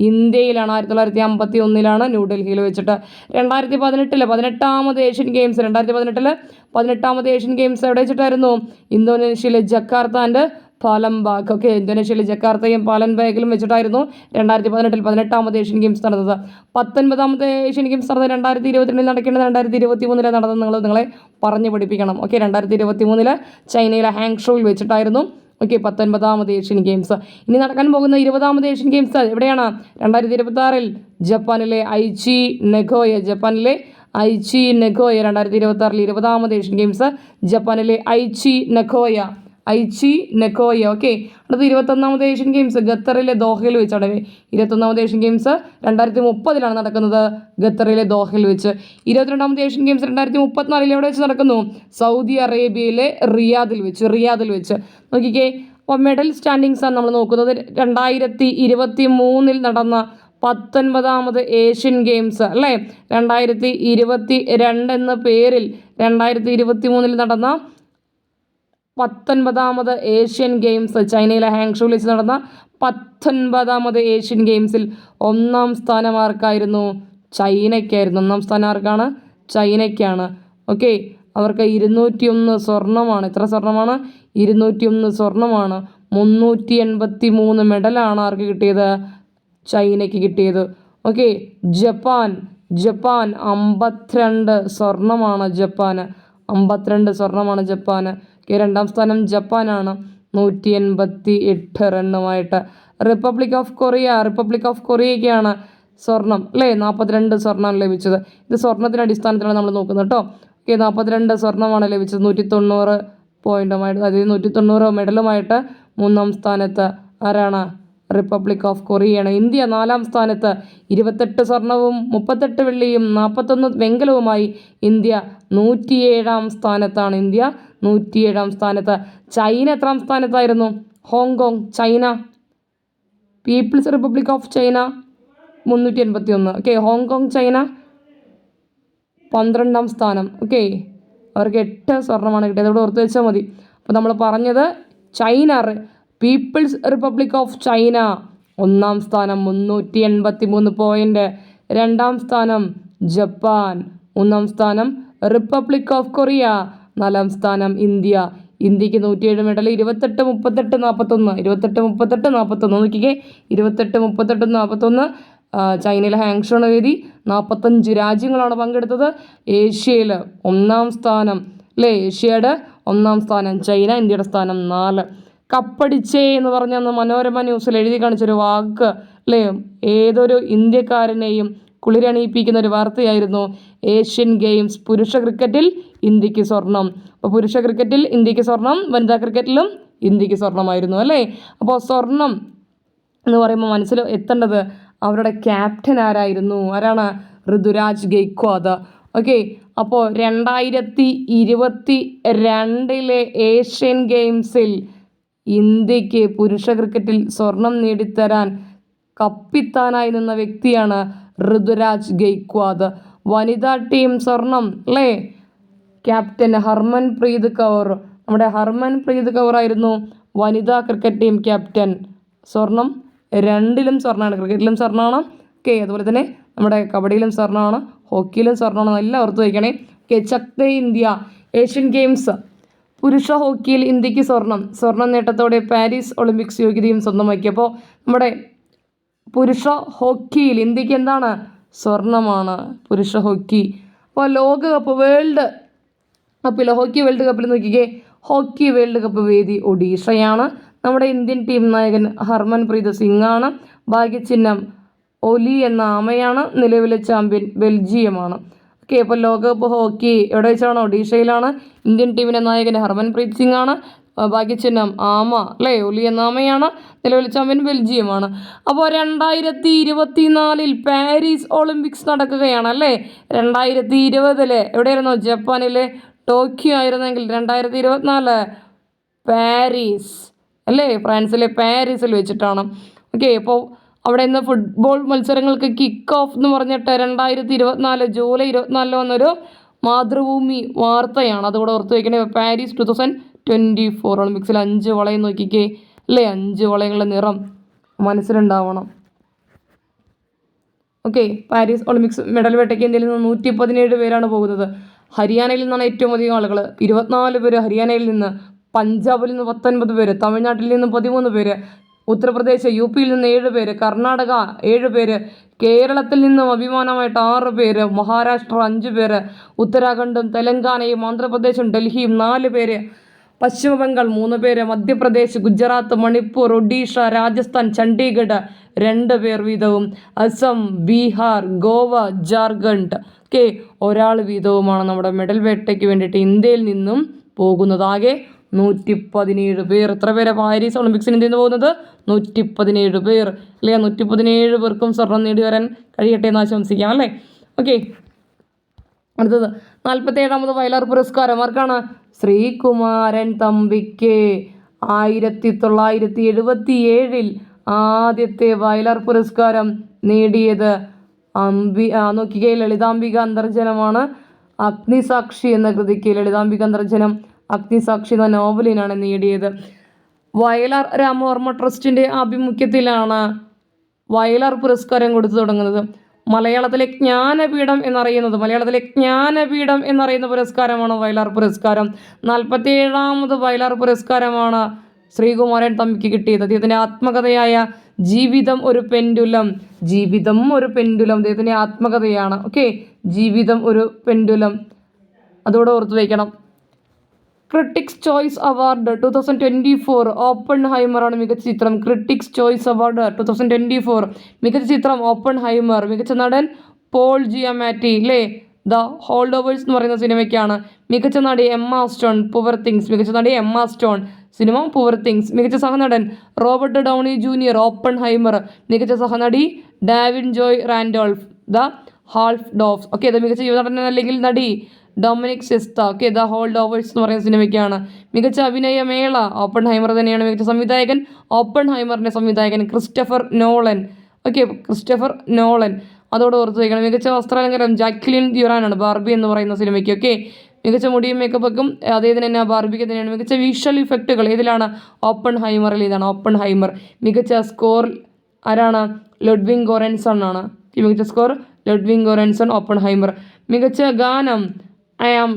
ഇന്ത്യയിലാണ്. 1951 ന്യൂഡൽഹിയിൽ വെച്ചിട്ട്. 2018 18ാമത് ഏഷ്യൻ ഗെയിംസ് 2018 ഏഷ്യൻ ഗെയിംസ് എവിടെ വെച്ചിട്ടായിരുന്നു? ഇന്തോനേഷ്യയിലെ ജക്കാർത്ത ആൻഡ് പാലംബാഗ്. ഓക്കെ, ഇന്തോനേഷ്യയിലെ ജക്കാർത്തയും പാലംബാഗിലും വെച്ചിട്ടായിരുന്നു 2018 18ാമത് ഏഷ്യൻ ഗെയിംസ് നടന്നത്. 19ാമത്തെ ഏഷ്യൻ ഗെയിംസ് നടന്നത് 2022 നടക്കേണ്ടത് 2023 നടന്നത് നിങ്ങളെ പറഞ്ഞു പഠിപ്പിക്കണം. ഓക്കെ, 2023 ചൈനയിലെ ഹാങ്ഷോയിൽ വെച്ചിട്ടായിരുന്നു. ഓക്കെ, 19ാമത് ഏഷ്യൻ ഗെയിംസ്. ഇനി നടക്കാൻ പോകുന്ന 20ാമത് ഏഷ്യൻ ഗെയിംസ് എവിടെയാണ്? 2026 ജപ്പാനിലെ ഐച്ചി നെഗോയ 2026 20ാമത് ഏഷ്യൻ ഗെയിംസ് ജപ്പാനിലെ ഐച്ചി നെഗോയ. ഓക്കെ, അടുത്ത 21ാമത് ഏഷ്യൻ ഗെയിംസ് ഖത്തറിലെ ദോഹയിൽ വെച്ചാണ്. 21ാമത് ഏഷ്യൻ ഗെയിംസ് 2030 നടക്കുന്നത് ഖത്തറിലെ ദോഹയിൽ വെച്ച്. 22ാമത് ഏഷ്യൻ ഗെയിംസ് 2034 എവിടെ വെച്ച് നടക്കുന്നു? സൗദി അറേബ്യയിലെ റിയാദിൽ വെച്ച്. നോക്കിക്കേ, അപ്പോൾ മെഡൽ സ്റ്റാൻഡിങ്സ് ആണ് നമ്മൾ നോക്കുന്നത്. 2023 നടന്ന 19ാമത് ഏഷ്യൻ ഗെയിംസ് അല്ലേ, 2022 എന്ന പേരിൽ 2023 നടന്ന 19ാമത് ഏഷ്യൻ ഗെയിംസ് ചൈനയിലെ ഹാങ്ഷോയിൽ വെച്ച് നടന്ന 19ാമത് ഏഷ്യൻ ഗെയിംസിൽ ഒന്നാം സ്ഥാനം ആർക്കായിരുന്നു? ചൈനയ്ക്കായിരുന്നു. ഒന്നാം സ്ഥാനം ആർക്കാണ്? ചൈനയ്ക്കാണ്. ഓക്കെ, അവർക്ക് 201 സ്വർണ്ണമാണ്. എത്ര സ്വർണ്ണമാണ്? 201 സ്വർണ്ണമാണ്. 383 മെഡലാണ് ആർക്ക് കിട്ടിയത്? ചൈനയ്ക്ക് കിട്ടിയത്. Okay, Japan 52 സ്വർണ്ണമാണ്. 52 സ്വർണ്ണമാണ് ജപ്പാന്. രണ്ടാം സ്ഥാനം ജപ്പാനാണ് 188 റണ്ണുമായിട്ട്. റിപ്പബ്ലിക് ഓഫ് കൊറിയയ്ക്കാണ് സ്വർണം അല്ലേ, 42 സ്വർണ്ണം ലഭിച്ചത്. ഇത് സ്വർണത്തിൻ്റെ അടിസ്ഥാനത്തിലാണ് നമ്മൾ നോക്കുന്നത് കേട്ടോ. ഓക്കെ, 42 സ്വർണ്ണമാണ് ലഭിച്ചത്. 190 പോയിന്റുമായിട്ട്, അതായത് 190 മെഡലുമായിട്ട് മൂന്നാം സ്ഥാനത്ത് ആരാണ്? റിപ്പബ്ലിക് ഓഫ് കൊറിയയാണ്. ഇന്ത്യ 4-ാം സ്ഥാനത്ത് 28 സ്വർണവും 38 വെള്ളിയും 41 വെങ്കലവുമായി ഇന്ത്യ 107-ാം സ്ഥാനത്താണ്. ഇന്ത്യ 107-ാം സ്ഥാനത്ത്. ചൈന എത്രാം സ്ഥാനത്തായിരുന്നു? Hong Kong, China. People's Republic of China 381. Okay, Hong Kong, China 12-ാം സ്ഥാനം. ഓക്കെ, അവർക്ക് 8 സ്വർണ്ണമാണ് കിട്ടിയത്. അതോടെ ഓർത്ത് വെച്ചാൽ മതി. അപ്പോൾ നമ്മൾ പറഞ്ഞത് China, People's Republic of China 1-ാം സ്ഥാനം 383 പോയിന്റ്. 2-ാം സ്ഥാനം ജപ്പാൻ. 3-ാം സ്ഥാനം റിപ്പബ്ലിക് ഓഫ് കൊറിയ. 4-ാം സ്ഥാനം ഇന്ത്യ. ഇന്ത്യക്ക് 107 മെഡൽ. 28, 38, 41. 28, 38, 41. നോക്കിക്കേ, 28, 38, 41. ചൈനയിലെ ഹാങ്ഷോണ് വേദി. 45 രാജ്യങ്ങളാണ് പങ്കെടുത്തത്. ഏഷ്യയിൽ 1-ാം സ്ഥാനം അല്ലേ? ഏഷ്യയുടെ 1-ാം സ്ഥാനം ചൈന. ഇന്ത്യയുടെ സ്ഥാനം 4. കപ്പടിച്ചേ എന്ന് പറഞ്ഞ മനോരമ ന്യൂസിൽ എഴുതി കാണിച്ചൊരു വാക്ക് അല്ലേ? ഏതൊരു ഇന്ത്യക്കാരനെയും കുളിരണിയിപ്പിക്കുന്ന ഒരു വാർത്തയായിരുന്നു. ഏഷ്യൻ ഗെയിംസ് പുരുഷ ക്രിക്കറ്റിൽ ഇന്ത്യക്ക് സ്വർണം. അപ്പോൾ പുരുഷ ക്രിക്കറ്റിൽ ഇന്ത്യക്ക് സ്വർണം, വനിതാ ക്രിക്കറ്റിലും ഇന്ത്യക്ക് സ്വർണമായിരുന്നു അല്ലേ? അപ്പോൾ സ്വർണം എന്ന് പറയുമ്പോൾ മനസ്സിൽ എത്തേണ്ടത് അവരുടെ ക്യാപ്റ്റൻ ആരായിരുന്നു? ആരാണ്? ഋതുരാജ് ഗെയ്ക്വാദ്. ഓക്കെ, അപ്പോൾ 2022 ഏഷ്യൻ ഗെയിംസിൽ ഇന്ത്യക്ക് പുരുഷ ക്രിക്കറ്റിൽ സ്വർണം നേടിത്തരാൻ കപ്പിത്താനായി നിന്ന വ്യക്തിയാണ് ഋതുരാജ് ഗെയ്ക്വാദ്. വനിതാ ടീം സ്വർണം അല്ലേ? ക്യാപ്റ്റൻ ഹർമൻപ്രീത് കൗർ. നമ്മുടെ ഹർമൻപ്രീത് കൗർ ആയിരുന്നു വനിതാ ക്രിക്കറ്റ് ടീം ക്യാപ്റ്റൻ. സ്വർണം 2-ലും സ്വർണ്ണമാണ്. ക്രിക്കറ്റിലും സ്വർണ്ണമാണ്. ഓക്കെ, അതുപോലെ തന്നെ നമ്മുടെ കബഡിയിലും സ്വർണ്ണമാണ്, ഹോക്കിയിലും സ്വർണ്ണമാണ്. എല്ലാം ഓർത്ത് വയ്ക്കണേ. Okay, Chak De India. Asian games പുരുഷ ഹോക്കിയിൽ ഇന്ത്യക്ക് സ്വർണം നേട്ടത്തോടെ പാരീസ് ഒളിമ്പിക്സ് യോഗ്യതയും സ്വന്തമാക്കിയപ്പോൾ നമ്മുടെ പുരുഷ ഹോക്കിയിൽ ഇന്ത്യക്ക് എന്താണ്? സ്വർണമാണ് പുരുഷ ഹോക്കി. അപ്പോൾ ലോകകപ്പ് വേൾഡ് കപ്പിൽ, ഹോക്കി വേൾഡ് കപ്പിൽ നോക്കിക്കേ, ഹോക്കി വേൾഡ് കപ്പ് വേദി ഒഡീഷയാണ്. നമ്മുടെ ഇന്ത്യൻ ടീം നായകൻ ഹർമൻപ്രീത് സിംഗ് ആണ്. ഭാഗ്യചിഹ്നം ഒലി എന്ന ആമയാണ്. നിലവിലെ ചാമ്പ്യൻ ബെൽജിയമാണ്. ഓക്കെ, അപ്പോൾ ലോകകപ്പ് ഹോക്കി എവിടെ വെച്ചാണ്? ഒഡീഷയിലാണ്. ഇന്ത്യൻ ടീമിൻ്റെ നായകൻ ഹർമൻപ്രീത് സിംഗ് ആണ്. ഭാഗ്യചിഹ്നം ആമ അല്ലേ? ഒലി എന്ന ആമയാണ്. നിലവിലെ ചാമ്പ്യൻ ബെൽജിയമാണ്. അപ്പോൾ 2024 പാരീസ് ഒളിമ്പിക്സ് നടക്കുകയാണ് അല്ലേ? 2020 എവിടെയായിരുന്നു? ജപ്പാനിലെ ടോക്കിയോ ആയിരുന്നെങ്കിൽ 2024 പാരീസ് അല്ലേ? ഫ്രാൻസിലെ പാരീസിൽ വെച്ചിട്ടാണ്. ഓക്കെ, അപ്പോൾ അവിടെ ഇന്ന് ഫുട്ബോൾ മത്സരങ്ങൾക്ക് കിക്ക് ഓഫ് എന്ന് പറഞ്ഞിട്ട് 2024 ജൂലൈ 24 വന്നൊരു മാതൃഭൂമി വാർത്തയാണ്. അതുകൂടെ ഓർത്ത് വയ്ക്കണേ. പാരീസ് 2024 ഒളിമ്പിക്സിൽ 5 വളയം നോക്കിക്കേ അല്ലേ? 5 വളയങ്ങളുടെ നിറം മനസ്സിലുണ്ടാവണം. ഓക്കെ, പാരീസ് ഒളിമ്പിക്സ് മെഡൽ വേട്ടയ്ക്ക് ഇന്ത്യയിൽ നിന്ന് 117 പേരാണ് പോകുന്നത്. ഹരിയാനയിൽ നിന്നാണ് ഏറ്റവും അധികം ആളുകൾ. 24 പേര് ഹരിയാനയിൽ നിന്ന്. പഞ്ചാബിൽ നിന്ന് 19 പേര്. തമിഴ്നാട്ടിൽ നിന്ന് 13 പേര്. ഉത്തർപ്രദേശ്, UP-യിൽ നിന്ന് 7 പേര്. കർണാടക 7 പേര്. കേരളത്തിൽ നിന്നും അഭിമാനമായിട്ട് 6 പേര്. മഹാരാഷ്ട്ര 5 പേര്. ഉത്തരാഖണ്ഡും തെലങ്കാനയും ആന്ധ്രാപ്രദേശും ഡൽഹിയും 4 പേര്. പശ്ചിമ ബംഗാൾ 3 പേര്. മധ്യപ്രദേശ്, ഗുജറാത്ത്, മണിപ്പൂർ, ഒഡീഷ, രാജസ്ഥാൻ, ചണ്ഡീഗഡ് 2 പേർ വീതവും. അസം, ബീഹാർ, ഗോവ, ജാർഖണ്ഡ് ഓക്കെ ഒരാൾ വീതവുമാണ് നമ്മുടെ മെഡൽ വേട്ടയ്ക്ക് വേണ്ടിയിട്ട് ഇന്ത്യയിൽ നിന്നും പോകുന്നത്. ആകെ 117 പേർ. എത്ര പേരെ പാരീസ് ഒളിമ്പിക്സിന് ഇന്ത്യയിൽ നിന്ന് പോകുന്നത്? 117 പേർ അല്ലേ? 117 പേർക്കും സ്വർണം നേടി വരാൻ കഴിയട്ടെ എന്ന് ആശംസിക്കാം അല്ലേ? ഓക്കെ, അടുത്തത് 47ാമത് വയലാർ പുരസ്കാരം ആർക്കാണ്? ശ്രീകുമാരൻ തമ്പിക്ക്. 1977 ആദ്യത്തെ വയലാർ പുരസ്കാരം നേടിയത് നോക്കിക്കേ ലളിതാംബിക അന്തർജനമാണ്. അഗ്നിസാക്ഷി എന്ന കൃതിക്ക് ലളിതാംബിക അന്തർജനം അഗ്നിസാക്ഷി എന്ന നോവലിനാണ് നേടിയത്. വയലാർ രാമവർമ്മ ട്രസ്റ്റിൻ്റെ ആഭിമുഖ്യത്തിലാണ് വയലാർ പുരസ്കാരം കൊടുത്തു തുടങ്ങുന്നത്. മലയാളത്തിലെ ജ്ഞാനപീഠം എന്നറിയുന്ന പുരസ്കാരമാണ് വയലാർ പുരസ്കാരം. 47ാമത് വയലാർ പുരസ്കാരമാണ് ശ്രീകുമാരൻ തമ്പിക്ക് കിട്ടിയത്. അദ്ദേഹത്തിൻ്റെ ആത്മകഥയായ ജീവിതം ഒരു പെൻഡുലം അദ്ദേഹത്തിൻ്റെ ആത്മകഥയാണ്. ഓക്കെ, ജീവിതം ഒരു പെൻഡുലം അതോടെ ഓർത്ത് വയ്ക്കണം. ക്രിട്ടിക്സ് ചോയ്സ് അവാർഡ് 2024 ഓപ്പൺ ഹൈമറാണ് മികച്ച ചിത്രം. ക്രിട്ടിക്സ് ചോയ്സ് അവാർഡ് 2024 മികച്ച ചിത്രം ഓപ്പൺ ഹൈമർ. മികച്ച നടൻ പോൾ ജിയാമാറ്റി അല്ലേ? ദ ഹോൾഡ് ഓവേഴ്സ് എന്ന് പറയുന്ന സിനിമയ്ക്കാണ്. മികച്ച നടി എമ്മ സ്റ്റോൺ പുവർ തിങ്സ്. മികച്ച നടി Emma Stone cinema Poor Things. മികച്ച സഹനടൻ റോബർട്ട് ഡൗണി ജൂനിയർ, ഓപ്പൺഹൈമർ. മികച്ച സഹനടി Da'Vine Joy Randolph, the Holdovers. Okay, ഇത് മികച്ച യുവനടൻ അല്ലെങ്കിൽ നടി Dominic Sessa. Okay, the Holdovers എന്ന് പറയുന്ന സിനിമയ്ക്കാണ്. മികച്ച അഭിനയ മേള ഓപ്പൺഹൈമർ തന്നെയാണ്. മികച്ച സംവിധായകൻ ഓപ്പൺഹൈമറിൻ്റെ സംവിധായകൻ Christopher Nolan. Okay, Christopher Nolan, അതോടെ ഓർത്ത് വയ്ക്കണം. മികച്ച വസ്ത്രാലങ്കാരം ജാക്ലിൻ ഡ്യുറാനാണ്, ബാർബി എന്ന് പറയുന്ന സിനിമയ്ക്ക്. ഓക്കെ, മികച്ച മുടിയും മേക്കപ്പൊക്കെ അതേതിന് തന്നെ ബാർബിക്ക് തന്നെയാണ്. മികച്ച വിഷ്വൽ ഇഫക്റ്റുകൾ ഏതിലാണ്? ഓപ്പൺഹൈമറിൽ. ഇതാണ് ഓപ്പൺഹൈമർ. മികച്ച സ്കോർ ആരാണ്? ലുഡ്വിഗ് ഗോറൻസൺ ആണ്. മികച്ച സ്കോർ ലുഡ്വിഗ് ഗോറൻസൺ, ഓപ്പൺഹൈമർ. മികച്ച ഗാനം I am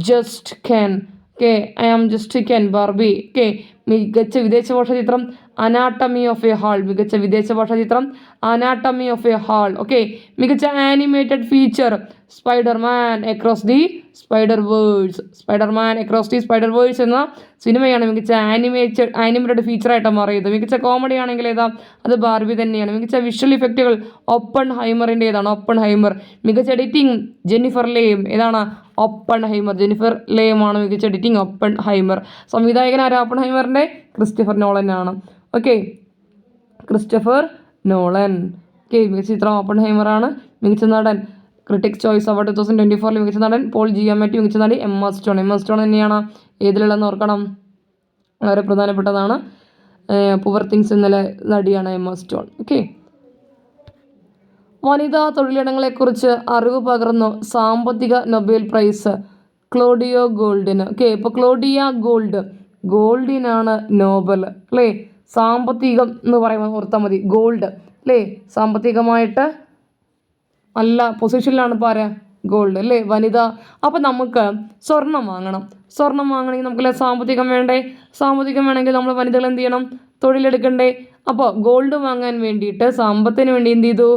just Ken. Okay, I am just Ken, Barbie. Okay, മികച്ച വിദേശ ഭാഷാ ചിത്രം അനാട്ടമി ഓഫ് എ ഹാൾ. മികച്ച വിദേശ ഭാഷാ ചിത്രം Anatomy of a Fall. Okay, മികച്ച animated feature Spiderman Across the Spider Worlds. Spiderman Across the Spider Worlds എന്ന സിനിമയാണ് മികച്ച ആനിമേറ്റഡ് ഫീച്ചറായിട്ട് മാറിയത്. മികച്ച കോമഡി ആണെങ്കിൽ ഏതാ? അത് ബാർബി തന്നെയാണ്. മികച്ച വിഷ്വൽ ഇഫക്റ്റുകൾ ഓപ്പൺഹൈമറിൻ്റെ ഏതാണ്? ഓപ്പൺഹൈമർ. മികച്ച എഡിറ്റിംഗ് ജെന്നിഫർ ലേം. ഏതാണ്? ഓപ്പൺഹൈമർ. ജെന്നിഫർ ലേം ആണ് മികച്ച എഡിറ്റിംഗ്. ഓപ്പൺഹൈമർ. സംവിധായകൻ ആരാ? ഓപ്പൺഹൈമറിൻ്റെ ക്രിസ്റ്റഫർ നോളൻ ആണ്. Okay, Christopher Nolan. ഓക്കെ, മികച്ച ചിത്രം ഓപ്പൺഹൈമറാണ്. മികച്ച നടൻ ക്രിട്ടിക്സ് ചോയ്സ് അവാർഡ് 2024 മികച്ച നടൻ പോൾ ജിയാമറ്റി. മികച്ച നടി എമ്മ സ്റ്റോൺ. എമ്മ സ്റ്റോൺ തന്നെയാണ് ഏതിലുള്ളതെന്ന് ഓർക്കണം, വളരെ പ്രധാനപ്പെട്ടതാണ്. പൂവർ തിങ്സ് ഇന്നലെ നടിയാണ് എമ്മ സ്റ്റോൺ. ഓക്കെ, വനിതാ തൊഴിലിടങ്ങളെക്കുറിച്ച് അറിവ് പകർന്നു സാമ്പത്തിക നൊബേൽ പ്രൈസ് ക്ലോഡിയോ ഗോൾഡിന്. ഓക്കെ, ഇപ്പോൾ ക്ലോഡിയ ഗോൾഡിനാണ് നോബൽ അല്ലേ. സാമ്പത്തികം എന്ന് പറയുമ്പോൾ ഓർത്താൽ മതി, ഗോൾഡ് അല്ലേ. സാമ്പത്തികമായിട്ട് നല്ല പൊസിഷനിലാണ് ഇപ്പോൾ ആരാ? ഗോൾഡ് അല്ലേ, വനിത. അപ്പം നമുക്ക് സ്വർണം വാങ്ങണമെങ്കിൽ നമുക്കല്ലേ സാമ്പത്തികം വേണ്ടേ? സാമ്പത്തികം വേണമെങ്കിൽ നമ്മൾ വനിതകൾ എന്ത് ചെയ്യണം? തൊഴിലെടുക്കണ്ടേ? അപ്പോൾ ഗോൾഡ് വാങ്ങാൻ വേണ്ടിയിട്ട് സമ്പത്തിന് വേണ്ടി എന്ത് ചെയ്തു?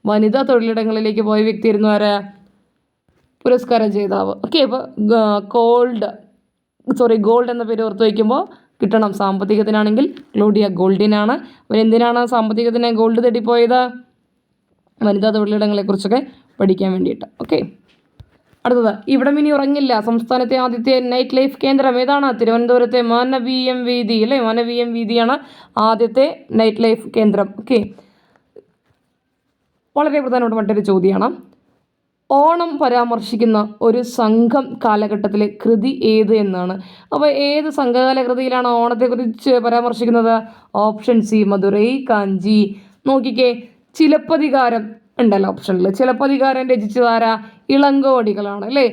വനിതാ തൊഴിലിടങ്ങളിലേക്ക് പോയ വ്യക്തിയായിരുന്നു ആരാ? പുരസ്കാര ജേതാവ്. ഓക്കെ, അപ്പോൾ ഗോൾഡ് എന്ന പേര് ഓർത്ത് വയ്ക്കുമ്പോൾ കിട്ടണം. സാമ്പത്തികത്തിനാണെങ്കിൽ ക്ലോഡിയ ഗോൾഡിനാണ്. അവരെന്തിനാണ് സാമ്പത്തികത്തിന് ഗോൾഡ് തേടിപ്പോയത്? വനിതാ തൊഴിലിടങ്ങളെക്കുറിച്ചൊക്കെ പഠിക്കാൻ വേണ്ടിയിട്ട്. ഓക്കെ, അടുത്തത് ഇവിടം ഇനി ഉറങ്ങില്ല. സംസ്ഥാനത്തെ ആദ്യത്തെ നൈറ്റ് ലൈഫ് കേന്ദ്രം ഏതാണ്? തിരുവനന്തപുരത്തെ മാനവീയം വീഥി അല്ലേ. മാനവീയം വീഥിയാണ് ആദ്യത്തെ നൈറ്റ് ലൈഫ് കേന്ദ്രം. ഓക്കെ, വളരെ പ്രധാനപ്പെട്ട മറ്റൊരു ചോദ്യമാണ്. ഓണം പരാമർശിക്കുന്ന ഒരു സംഘം കാലഘട്ടത്തിലെ കൃതി ഏത് എന്നാണ്. അപ്പോൾ ഏത് സംഘകാല കൃതിയിലാണ് ഓണത്തെക്കുറിച്ച് പരാമർശിക്കുന്നത്? ഓപ്ഷൻ സി മധുരൈ കാഞ്ചി. നോക്കിക്കേ, ചിലപ്പതികാരം ഉണ്ടല്ലോ ഓപ്ഷനിൽ. ചിലപ്പതികാരം രചിച്ചതാരാ? ഇളങ്കോവടികളാണ് അല്ലേ.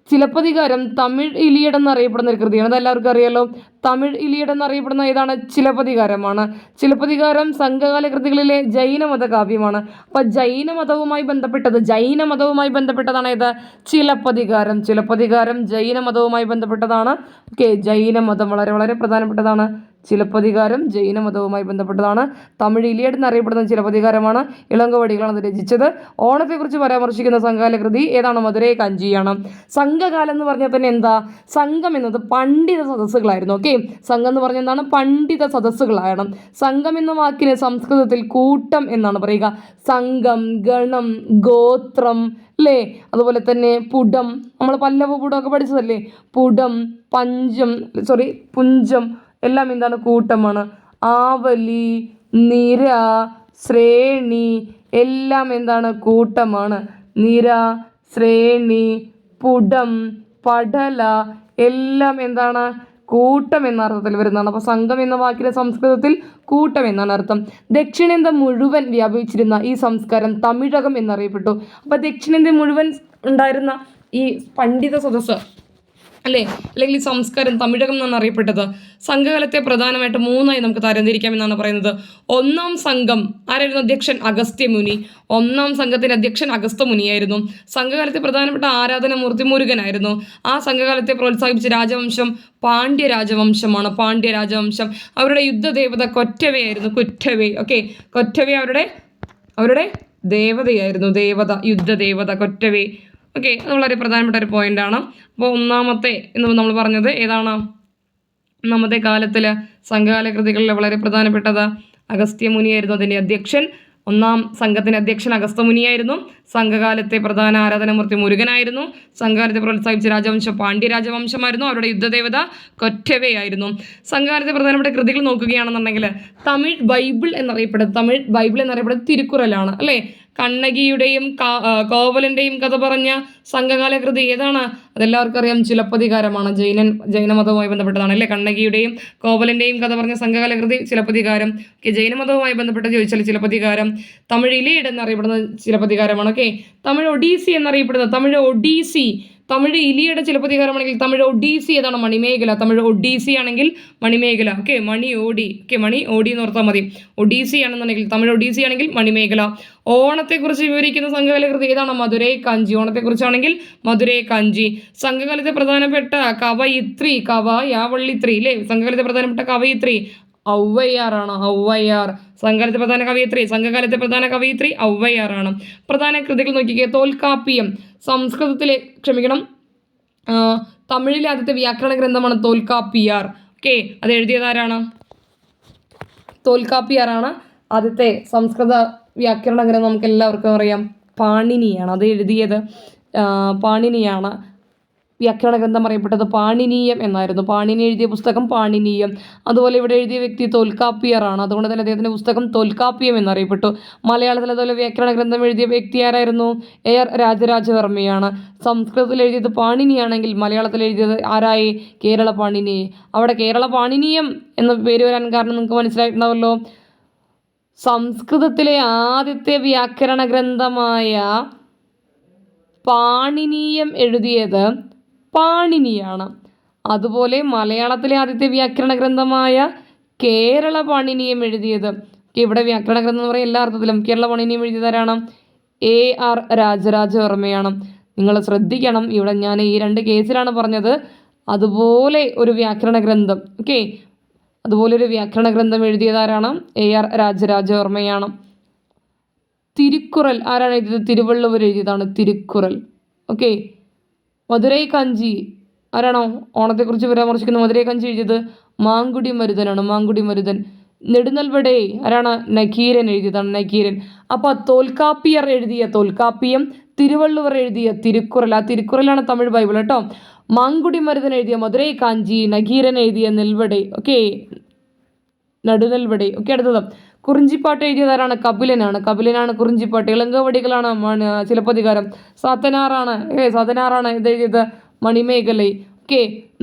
ചിലപ്പതികാരം തമിഴ് ഇലിയഡ് എന്നറിയപ്പെടുന്ന ഒരു കൃതിയാണ്. അതെല്ലാവർക്കും അറിയാലോ. തമിഴ് ഇലിയഡ് എന്നറിയപ്പെടുന്ന ഏതാണ്? ചിലപ്പതികാരമാണ്. ചിലപ്പതികാരം സംഘകാല കൃതികളിലെ ജൈനമത കാവ്യമാണ്. അപ്പോൾ ജൈനമതവുമായി ബന്ധപ്പെട്ടതാണ് ഏത്? ചിലപ്പതികാരം. ജൈനമതവുമായി ബന്ധപ്പെട്ടതാണ്. ഓക്കെ, ജൈനമതം വളരെ വളരെ പ്രധാനപ്പെട്ടതാണ്. ചിലപ്പതികാരം ജൈനമതവുമായി ബന്ധപ്പെട്ടതാണ്. തമിഴ് ഇലിയഡ് എന്നറിയപ്പെടുന്ന ചിലപ്പതികാരമാണ്. ഇളങ്കോവടികളാണ് അത് രചിച്ചത്. ഓണത്തെക്കുറിച്ച് പരാമർശിക്കുന്ന സംഘകാല കൃതി ഏതാണ്? മധുരൈ കാഞ്ചിയാണ്. സംഘകാലം എന്ന് പറഞ്ഞാൽ തന്നെ എന്താ? സംഘം എന്നത് പണ്ഡിത സദസ്സുകളായിരുന്നു. ഓക്കെ, സംഘം എന്ന് പറഞ്ഞാൽ എന്താണ്? പണ്ഡിത സദസ്സുകളാണ്. സംഘം എന്ന വാക്കിന് സംസ്കൃതത്തിൽ കൂട്ടം എന്നാണ് പറയുക. സംഘം, ഗണം, ഗോത്രം അല്ലേ. അതുപോലെ തന്നെ പുടം, നമ്മൾ പല്ലവ പുടമൊക്കെ പഠിച്ചതല്ലേ. പുടം, പുഞ്ചം എല്ലാം എന്താണ്? കൂട്ടമാണ്. ആവലി, നിര, ശ്രേണി എല്ലാം എന്താണ്? കൂട്ടമാണ്. നിര, ശ്രേണി, പുടം, പടല എല്ലാം എന്താണ്? കൂട്ടം എന്ന അർത്ഥത്തിൽ വരുന്നതാണ്. അപ്പോൾ സംഘം എന്ന വാക്കിലെ സംസ്കൃതത്തിൽ കൂട്ടം എന്നാണ് അർത്ഥം. ദക്ഷിണേന്ത്യ മുഴുവൻ വ്യാപിച്ചിരുന്ന ഈ സംസ്കാരം തമിഴകം എന്നറിയപ്പെട്ടു. അപ്പോൾ ദക്ഷിണേന്ത്യ മുഴുവൻ ഉണ്ടായിരുന്ന ഈ പണ്ഡിത സദസ്സ് അല്ലേ, അല്ലെങ്കിൽ ഈ സംസ്കാരം തമിഴകം എന്നാണ് അറിയപ്പെട്ടത്. സംഘകാലത്തെ പ്രധാനമായിട്ട് മൂന്നായി നമുക്ക് തരംതിരിക്കാം എന്നാണ് പറയുന്നത്. ഒന്നാം സംഘം ആരായിരുന്നു? അധ്യക്ഷൻ അഗസ്ത്യമുനി. ഒന്നാം സംഘത്തിൻ്റെ അധ്യക്ഷൻ അഗസ്ത്യമുനിയായിരുന്നു. സംഘകാലത്തെ പ്രധാനപ്പെട്ട ആരാധനമൂർത്തി മുരുകനായിരുന്നു. ആ സംഘകാലത്തെ പ്രോത്സാഹിപ്പിച്ച രാജവംശം പാണ്ഡ്യ രാജവംശമാണ്. പാണ്ഡ്യ രാജവംശം. അവരുടെ യുദ്ധദേവത കൊറ്റവയായിരുന്നു. കൊറ്റവേ. ഓക്കെ, കൊറ്റവേ അവരുടെ ദേവതയായിരുന്നു. യുദ്ധദേവത കൊറ്റവേ. ഓക്കെ, അത് വളരെ പ്രധാനപ്പെട്ട ഒരു പോയിൻ്റാണ്. അപ്പോൾ ഒന്നാമത്തെ എന്ന് നമ്മൾ പറഞ്ഞത് ഏതാണ്? ഒന്നാമത്തെ കാലത്തിൽ സംഘകാല കൃതികളിൽ വളരെ പ്രധാനപ്പെട്ടത് അഗസ്ത്യമുനിയായിരുന്നു അതിൻ്റെ അധ്യക്ഷൻ. ഒന്നാം സംഘത്തിൻ്റെ അധ്യക്ഷൻ അഗസ്ത്യമുനിയായിരുന്നു. സംഘകാലത്തെ പ്രധാന ആരാധനാമൂർത്തി മുരുകനായിരുന്നു. സംഘകാലത്തെ പ്രോത്സാഹിപ്പിച്ച രാജവംശം പാണ്ഡ്യ രാജവംശമായിരുന്നു. അവരുടെ യുദ്ധദേവത കൊറ്റവയായിരുന്നു. സംഘകാലത്തെ പ്രധാനപ്പെട്ട കൃതികൾ നോക്കുകയാണെന്നുണ്ടെങ്കിൽ തമിഴ് ബൈബിൾ എന്നറിയപ്പെടുന്നത് തിരുക്കുറലാണ് അല്ലേ. കണ്ണകിയുടെയും കോവലൻ്റെയും കഥ പറഞ്ഞ സംഘകാല കൃതി ഏതാണ്? അതെല്ലാവർക്കും അറിയാം, ചിലപ്പതികാരമാണ്. ജൈനമതവുമായി ബന്ധപ്പെട്ടതാണ് അല്ലേ. കണ്ണകിയുടെയും കോവലൻ്റെയും കഥ പറഞ്ഞ സംഘകാല കൃതി ചിലപ്പതികാരം. ജൈനമതവുമായി ബന്ധപ്പെട്ട് ചോദിച്ചാൽ ചിലപ്പതികാരം. തമിഴ് ഇലിയഡ് എന്നറിയപ്പെടുന്നത് ചിലപ്പതികാരമാണ്. തമിഴ് ഒഡീസി എന്നറിയപ്പെടുന്നത് തമിഴ് ഇലിയുടെ ചിലപ്പതികാരമാണെങ്കിൽ തമിഴ് ഒഡീസി ഏതാണ്? മണിമേഖല. തമിഴ് ഒഡീസി ആണെങ്കിൽ മണിമേഖല. മണി ഓടി എന്ന് ഓർത്താൽ മതി. ഒഡീസി ആണെന്നുണ്ടെങ്കിൽ തമിഴ് ഒഡീസി ആണെങ്കിൽ മണിമേഖല. ഓണത്തെക്കുറിച്ച് വിവരിക്കുന്ന സംഘകാല കൃതി ഏതാണ്? മധുരൈ കാഞ്ചി. ഓണത്തെക്കുറിച്ചാണെങ്കിൽ മധുരൈ കാഞ്ചി. സംഘകാലത്തെ പ്രധാനപ്പെട്ട കവയിത്രി യാവള്ളിത്രി അല്ലേ. സംഘകാലത്തെ പ്രധാനപ്പെട്ട കവയിത്രി ഔവയ്യാറാണ്. സംഘകാലത്തെ പ്രധാന കവയിത്രി ഔവയ്യാറാണ്. പ്രധാന കൃതികൾ നോക്കിക്കേ. തോൽക്കാപ്പിയം തമിഴിലെ ആദ്യത്തെ വ്യാകരണ ഗ്രന്ഥമാണ് തോൽക്കാപ്പിയാർ. അത് എഴുതിയതാരാണ്? തോൽക്കാപ്പിയാറാണ് ആദ്യത്തെ സംസ്കൃത വ്യാകരണ ഗ്രന്ഥം. നമുക്ക് എല്ലാവർക്കും അറിയാം, പാണിനിയാണ് അത് എഴുതിയത്. പാണിനിയാണ്. വ്യാകരണ ഗ്രന്ഥം അറിയപ്പെട്ടത് പാണിനീയം എന്നായിരുന്നു. പാണിനി എഴുതിയ പുസ്തകം പാണിനീയം. അതുപോലെ ഇവിടെ എഴുതിയ വ്യക്തി തോൽക്കാപ്പിയറാണ്. അതുകൊണ്ട് തന്നെ അദ്ദേഹത്തിൻ്റെ പുസ്തകം തോൽക്കാപ്പിയം എന്നറിയപ്പെട്ടു. മലയാളത്തിൽ അതുപോലെ വ്യാകരണ ഗ്രന്ഥം എഴുതിയ വ്യക്തി ആരായിരുന്നു? AR രാജരാജവർമ്മയാണ്. സംസ്കൃതത്തിൽ എഴുതിയത് പാണിനിയാണെങ്കിൽ മലയാളത്തിൽ എഴുതിയത് ആരായി? കേരള പാണിനി. അവിടെ കേരള പാണിനീയം എന്ന പേര് വരാൻ കാരണം നിങ്ങൾക്ക് മനസ്സിലായിട്ടുണ്ടാവല്ലോ. സംസ്കൃതത്തിലെ ആദ്യത്തെ വ്യാകരണ ഗ്രന്ഥമായ പാണിനീയം എഴുതിയത് പാണിനിയാണ്. അതുപോലെ മലയാളത്തിലെ ആദ്യത്തെ വ്യാകരണ ഗ്രന്ഥമായ കേരള പാണിനീയം എഴുതിയത്, ഇവിടെ വ്യാകരണ ഗ്രന്ഥം എന്ന് പറയുന്ന എല്ലാ അർത്ഥത്തിലും കേരള പാണിനീയം എഴുതിയതാരാണ്? AR രാജരാജവർമ്മയാണ്. നിങ്ങൾ ശ്രദ്ധിക്കണം, ഇവിടെ ഞാൻ ഈ 2 കേസിലാണ് പറഞ്ഞത്. അതുപോലെ ഒരു വ്യാകരണ ഗ്രന്ഥം അതുപോലൊരു വ്യാകരണ ഗ്രന്ഥം എഴുതിയതാരാണ്? AR രാജരാജവർമ്മയാണ്. തിരുക്കുറൽ ആരാണ് എഴുതിയത്? തിരുവള്ളുവർ എഴുതിയതാണ് തിരുക്കുറൽ. മധുരൈ കാഞ്ചി ആരാണോ ഓണത്തെക്കുറിച്ച് പരാമർശിക്കുന്ന മധുരൈ കാഞ്ചി എഴുതിയത്? മാങ്കുടി മരുതൻ. നെടുനൽവടേ ആരാണ്? നക്കീരൻ എഴുതിയതാണ് നക്കീരൻ. അപ്പോൾ തോൽക്കാപ്പിയർ എഴുതിയ തോൽക്കാപ്പിയം, തിരുവള്ളുവർ എഴുതിയ തിരുക്കുറൽ, ആ തിരുക്കുറലാണ് തമിഴ് ബൈബിൾ കേട്ടോ. മാങ്കുടി മരുതൻ എഴുതിയ മധുരൈ കാഞ്ചി, നക്കീരൻ എഴുതിയ നെൽവടേ നടുനെൽവടേ. അടുത്തത് കുറിഞ്ചിപ്പാട്ട് എഴുതിയതാരാണ്? കപിലനാണ് കുറിഞ്ചിപ്പാട്ട്. ഇളങ്കവടികളാണ് ചിലപ്പതികാരം. സാത്തനാറാണ് ഇത് എഴുതിയത്? മണിമേഖലൈ.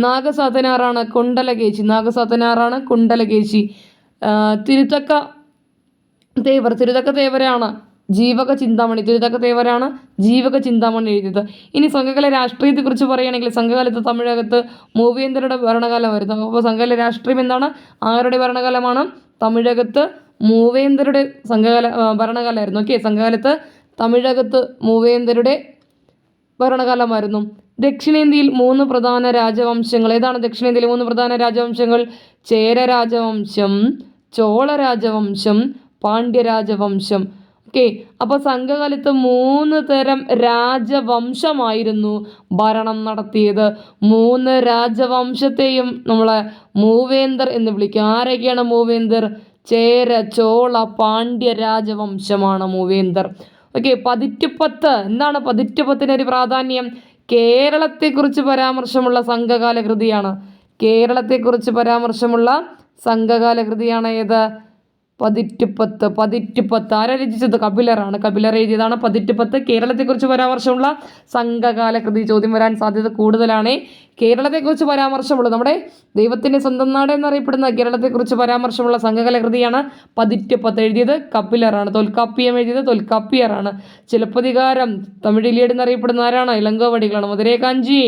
നാഗസാത്തനാറാണ് കുണ്ടലകേശി. തിരുത്തക്ക തേവരാണ് ജീവക ചിന്താമണി എഴുതിയത്. ഇനി സംഘകാല രാഷ്ട്രീയത്തെക്കുറിച്ച് പറയുകയാണെങ്കിൽ സംഘകാലത്ത് തമിഴകത്ത് മൂവേന്ദരുടെ ഭരണകാലമായിരുന്നു. അപ്പോൾ സംഘകാല രാഷ്ട്രീയം എന്താണ്? ആരുടെ ഭരണകാലമാണ്? തമിഴകത്ത് മൂവേന്ദരുടെ ഭരണകാലമായിരുന്നു. സംഘകാലത്ത് തമിഴകത്ത് മൂവേന്ദരുടെ ഭരണകാലമായിരുന്നു. ദക്ഷിണേന്ത്യയിൽ 3 പ്രധാന രാജവംശങ്ങൾ ഏതാണ്? ദക്ഷിണേന്ത്യയിലെ 3 പ്രധാന രാജവംശങ്ങൾ ചേര രാജവംശം, ചോള രാജവംശം, പാണ്ഡ്യ രാജവംശം. അപ്പോൾ സംഘകാലത്ത് 3 തരം രാജവംശമായിരുന്നു ഭരണം നടത്തിയത്. 3 രാജവംശത്തെയും നമ്മളെ മൂവേന്ദർ എന്ന് വിളിക്കും. ആരൊക്കെയാണ് മൂവേന്ദർ? ചേര, ചോള, പാണ്ഡ്യ രാജവംശമാണ് മൂവേന്ദർ. പതിറ്റുപത്ത് എന്താണ്? പതിറ്റുപത്തിനൊരു പ്രാധാന്യം. കേരളത്തെക്കുറിച്ച് പരാമർശമുള്ള സംഘകാല കൃതിയാണ്. ഏത്? പതിറ്റുപത്ത്. ആരാ രചിച്ചത്? കപിലർ എഴുതിയതാണ് പതിറ്റുപത്ത്. കേരളത്തെക്കുറിച്ച് പരാമർശമുള്ള സംഘകാല കൃതി. ചോദ്യം വരാൻ സാധ്യത കൂടുതലാണ്. കേരളത്തെക്കുറിച്ച് പരാമർശമുള്ള നമ്മുടെ ദൈവത്തിൻ്റെ സ്വന്തം നാട് എന്നറിയപ്പെടുന്ന കേരളത്തെക്കുറിച്ച് പരാമർശമുള്ള സംഘകാല കൃതിയാണ് പതിറ്റുപത്ത്. എഴുതിയത് കപിലറാണ്. തോൽക്കാപ്പിയം എഴുതിയത് തോൽക്കാപ്പിയറാണ്. ചിലപ്പതികാരം തമിഴ് ഇലിയഡ് എന്നറിയപ്പെടുന്ന ആരാണ്? ഇളങ്കവടികളാണ്. മധുരൈ കാഞ്ചി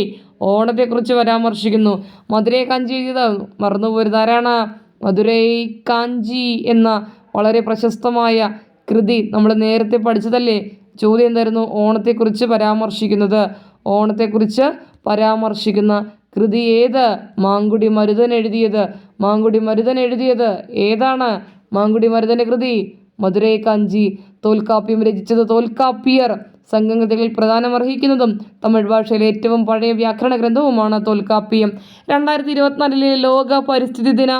ഓണത്തെക്കുറിച്ച് പരാമർശിക്കുന്നു. മധുരൈ കാഞ്ചി എഴുതിയത് മറന്നുപോരുത് ആരാണ്? മധുരൈ കാഞ്ചി എന്ന വളരെ പ്രശസ്തമായ കൃതി നമ്മൾ നേരത്തെ പഠിച്ചതല്ലേ. ചോദ്യം എന്തായിരുന്നു? ഓണത്തെക്കുറിച്ച് പരാമർശിക്കുന്ന കൃതി ഏത്? മാങ്കുടി മരുതൻ എഴുതിയത് ഏതാണ്? മാങ്കുടി മരുതൻ്റെ കൃതി മധുരൈ കാഞ്ചി. തോൽക്കാപ്പിയം രചിച്ചത് തോൽക്കാപ്പിയർ. സംഘകൃതികളിൽ പ്രധാനമർഹിക്കുന്നതും തമിഴ് ഭാഷയിലെ ഏറ്റവും പഴയ വ്യാകരണ ഗ്രന്ഥവുമാണ് തൊൽക്കാപ്പിയം. 2024 ലോക പരിസ്ഥിതി ദിന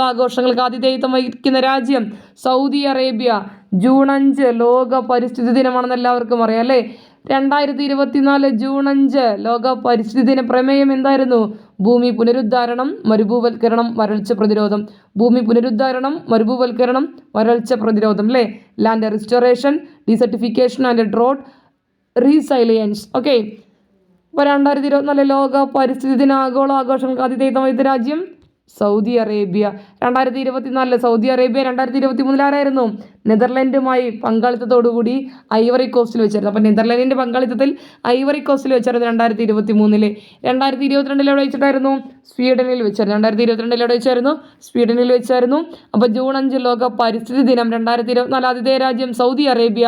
ആഘോഷങ്ങൾക്ക് ആതിഥേയത്വം വഹിക്കുന്ന രാജ്യം സൗദി അറേബ്യ. ജൂൺ 5 ലോക പരിസ്ഥിതി ദിനമാണെന്ന് എല്ലാവർക്കും അറിയാം അല്ലേ. 2024 ജൂൺ 5 ലോക പരിസ്ഥിതി ദിന പ്രമേയം എന്തായിരുന്നു? ഭൂമി പുനരുദ്ധാരണം, മരുഭൂവൽക്കരണം, വരൾച്ച പ്രതിരോധം. ഭൂമി പുനരുദ്ധാരണം, മരുഭൂവൽക്കരണം, വരൾച്ച പ്രതിരോധം അല്ലേ. Land restoration, desertification and drought resilience. Okay, അപ്പോൾ 2024 ലോക പരിസ്ഥിതി ദിന ആഘോഷങ്ങൾക്ക് ആതിഥേയത്വം വഹിച്ച രാജ്യം സൗദി അറേബ്യ. 2024 സൗദി അറേബ്യ 2023 ആരായിരുന്നു? നെതർലൻഡുമായി പങ്കാളിത്തത്തോടുകൂടി ഐവറി കോസ്റ്റിൽ വെച്ചായിരുന്നു. അപ്പോൾ നെതർലൻഡിൻ്റെ പങ്കാളിത്തത്തിൽ ഐവറി കോസ്റ്റിൽ വെച്ചായിരുന്നു 2023. 2022 എവിടെ വെച്ചിട്ടായിരുന്നു? സ്വീഡനിൽ വെച്ചായിരുന്നു. 2022 എവിടെ വെച്ചായിരുന്നു? സ്വീഡനിൽ വെച്ചായിരുന്നു. അപ്പോൾ ജൂൺ 5 ലോക പരിസ്ഥിതി ദിനം. 2024 ആതിഥേയ രാജ്യം സൗദി അറേബ്യ.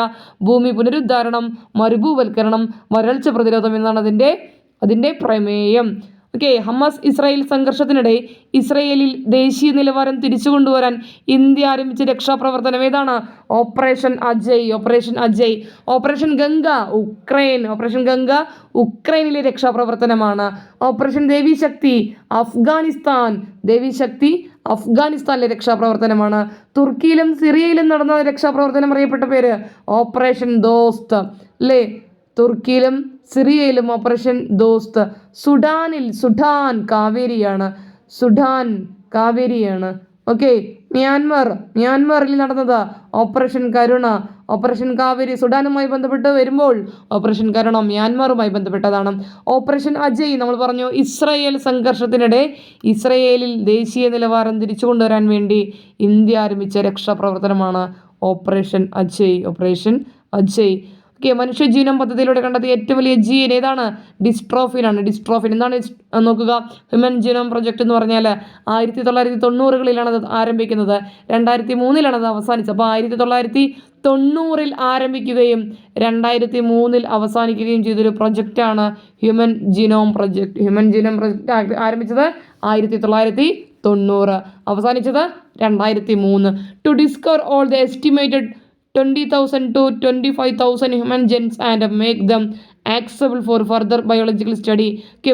ഭൂമി പുനരുദ്ധാരണം, മരുഭൂവൽക്കരണം, വരൾച്ച പ്രതിരോധം എന്നാണ് അതിൻ്റെ പ്രമേയം. ഓക്കെ, ഹമാസ് ഇസ്രായേൽ സംഘർഷത്തിനിടെ ഇസ്രായേലിൽ ദേശീയ നിലവാരം തിരിച്ചു കൊണ്ടുവരാൻ ഇന്ത്യ ആരംഭിച്ച രക്ഷാപ്രവർത്തനം ഏതാണ്? ഓപ്പറേഷൻ അജയ്. ഓപ്പറേഷൻ ഗംഗ ഉക്രൈനിലെ രക്ഷാപ്രവർത്തനമാണ്. ഓപ്പറേഷൻ ദേവിശക്തി അഫ്ഗാനിസ്ഥാനിലെ രക്ഷാപ്രവർത്തനമാണ്. തുർക്കിയിലും സിറിയയിലും നടന്ന രക്ഷാപ്രവർത്തനം അറിയപ്പെട്ട പേര് ഓപ്പറേഷൻ ദോസ്ത് അല്ലേ. തുർക്കിയിലും സിറിയയിലും ഓപ്പറേഷൻ ദോസ്ത്. സുഡാൻ കാവേരിയാണ്. ഓക്കെ, മ്യാൻമറിൽ നടന്നത് ഓപ്പറേഷൻ കരുണ. ഓപ്പറേഷൻ കാവേരി സുഡാനുമായി ബന്ധപ്പെട്ട് വരുമ്പോൾ ഓപ്പറേഷൻ കരുണ മ്യാൻമറുമായി ബന്ധപ്പെട്ടതാണ്. ഓപ്പറേഷൻ അജയ് നമ്മൾ പറഞ്ഞു, ഇസ്രായേൽ സംഘർഷത്തിനിടെ ഇസ്രായേലിൽ ദേശീയ നിലവാരം തിരിച്ചു കൊണ്ടുവരാൻ വേണ്ടി ഇന്ത്യ ആരംഭിച്ച രക്ഷാപ്രവർത്തനമാണ് ഓപ്പറേഷൻ അജയ്. ഓക്കെ, മനുഷ്യജീനം പദ്ധതിയിലൂടെ കണ്ടെത്തിയ ഏറ്റവും വലിയ ജീൻ ഏതാണ്? ഡിസ്ട്രോഫിൻ. എന്താണ് നോക്കുക. ഹ്യൂമൻ ജീനോം പ്രൊജക്റ്റ് എന്ന് പറഞ്ഞാൽ 1990-കളിലാണ് അത് ആരംഭിക്കുന്നത്. 2003 അത് അവസാനിച്ചത്. അപ്പോൾ 1990 ആരംഭിക്കുകയും 2003 അവസാനിക്കുകയും ചെയ്തൊരു പ്രൊജക്റ്റാണ് ഹ്യൂമൻ ജീനോം പ്രൊജക്റ്റ്. ആരംഭിച്ചത് 1990, അവസാനിച്ചത് 2003. To discover all the estimated 20,000 to 25,000 human genes and make them accessible for further biological study.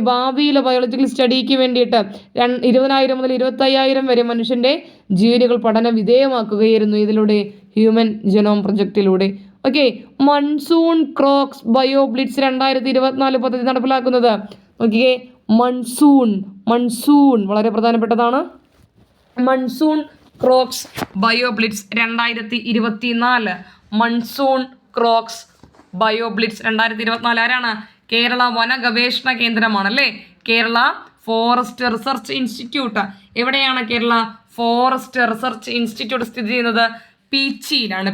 ഭാവിയിലെ ബയോളജിക്കൽ സ്റ്റഡിക്ക് വേണ്ടിയിട്ട് 20,000 മുതൽ 25,000 വരെ മനുഷ്യൻ്റെ ജീനുകൾ പഠന വിധേയമാക്കുകയായിരുന്നു ഇതിലൂടെ, ഹ്യൂമൻ ജനോം പ്രൊജക്റ്റിലൂടെ. ഓക്കെ, മൺസൂൺ ക്രോക്സ് ബയോബ്ലിറ്റ്സ് 2024 പദ്ധതി നടപ്പിലാക്കുന്നത്. നോക്കിയേ, മൺസൂൺ വളരെ പ്രധാനപ്പെട്ടതാണ്. Monsoon croaks bioblitz 2024. Monsoon croaks bioblitz 2024 ആരാണ്? കേരള വന ഗവേഷണ കേന്ദ്രമാണല്ലേ. Kerala Forest Research Institute. എവിടെയാണ് കേരള ഫോറസ്റ്റ് റിസർച്ച് ഇൻസ്റ്റിറ്റ്യൂട്ട് സ്ഥിതി ചെയ്യുന്നത്? പീച്ചിയിലാണ്.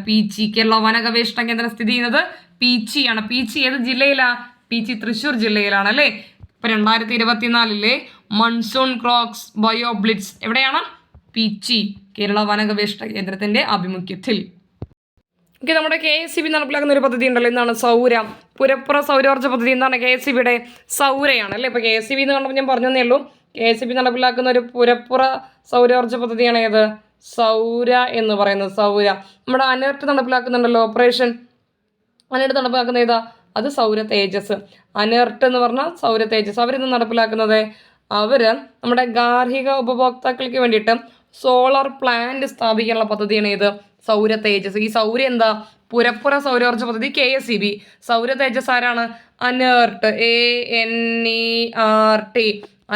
കേരള വന ഗവേഷണ കേന്ദ്രം സ്ഥിതി ചെയ്യുന്നത് പീച്ചിയാണ്. പീച്ചി ഏത് ജില്ലയിലാണ്? പീച്ചി തൃശ്ശൂർ ജില്ലയിലാണ് അല്ലേ. ഇപ്പം 2024 മൺസൂൺ ക്രോക്സ് ബയോബ്ലിറ്റ്സ് എവിടെയാണ്? പീച്ചി, കേരള വന ഗവേഷണ കേന്ദ്രത്തിൻ്റെ ആഭിമുഖ്യത്തിൽ. ഓക്കെ, നമ്മുടെ KSEB നടപ്പിലാക്കുന്ന ഒരു പദ്ധതി ഉണ്ടല്ലോ, എന്താണ്? പുരപ്പുറ സൗരോർജ്ജ പദ്ധതി. എന്താണ് KSEBയുടെ? സൗരയാണ് അല്ലേ. ഇപ്പോൾ KSEB എന്ന് കണ്ടപ്പോൾ ഞാൻ പറഞ്ഞതേ ഉള്ളൂ. KSEB നടപ്പിലാക്കുന്ന ഒരു പുരപ്പുറ സൗരോർജ്ജ പദ്ധതിയാണ് ഏത്? സൗര എന്ന് പറയുന്നത്. നമ്മുടെ അനർട്ട് നടപ്പിലാക്കുന്നുണ്ടല്ലോ, ഓപ്പറേഷൻ അനർട്ട് നടപ്പിലാക്കുന്ന ഏതാ? അത് സൗര തേജസ്. അനർട്ട് എന്ന് പറഞ്ഞാൽ സൗര തേജസ്. അവരിന്ന് നടപ്പിലാക്കുന്നത് നമ്മുടെ ഗാർഹിക ഉപഭോക്താക്കൾക്ക് വേണ്ടിയിട്ട് സോളാർ പ്ലാന്റ് സ്ഥാപിക്കാനുള്ള പദ്ധതിയാണ് ഇത്, സൗര തേജസ്. ഈ സൗര എന്താ? പുരപ്പുറ സൗരോർജ്ജ പദ്ധതി KSEB. സൗര തേജസ് ആരാണ്? അനർട്ട്, ANERT.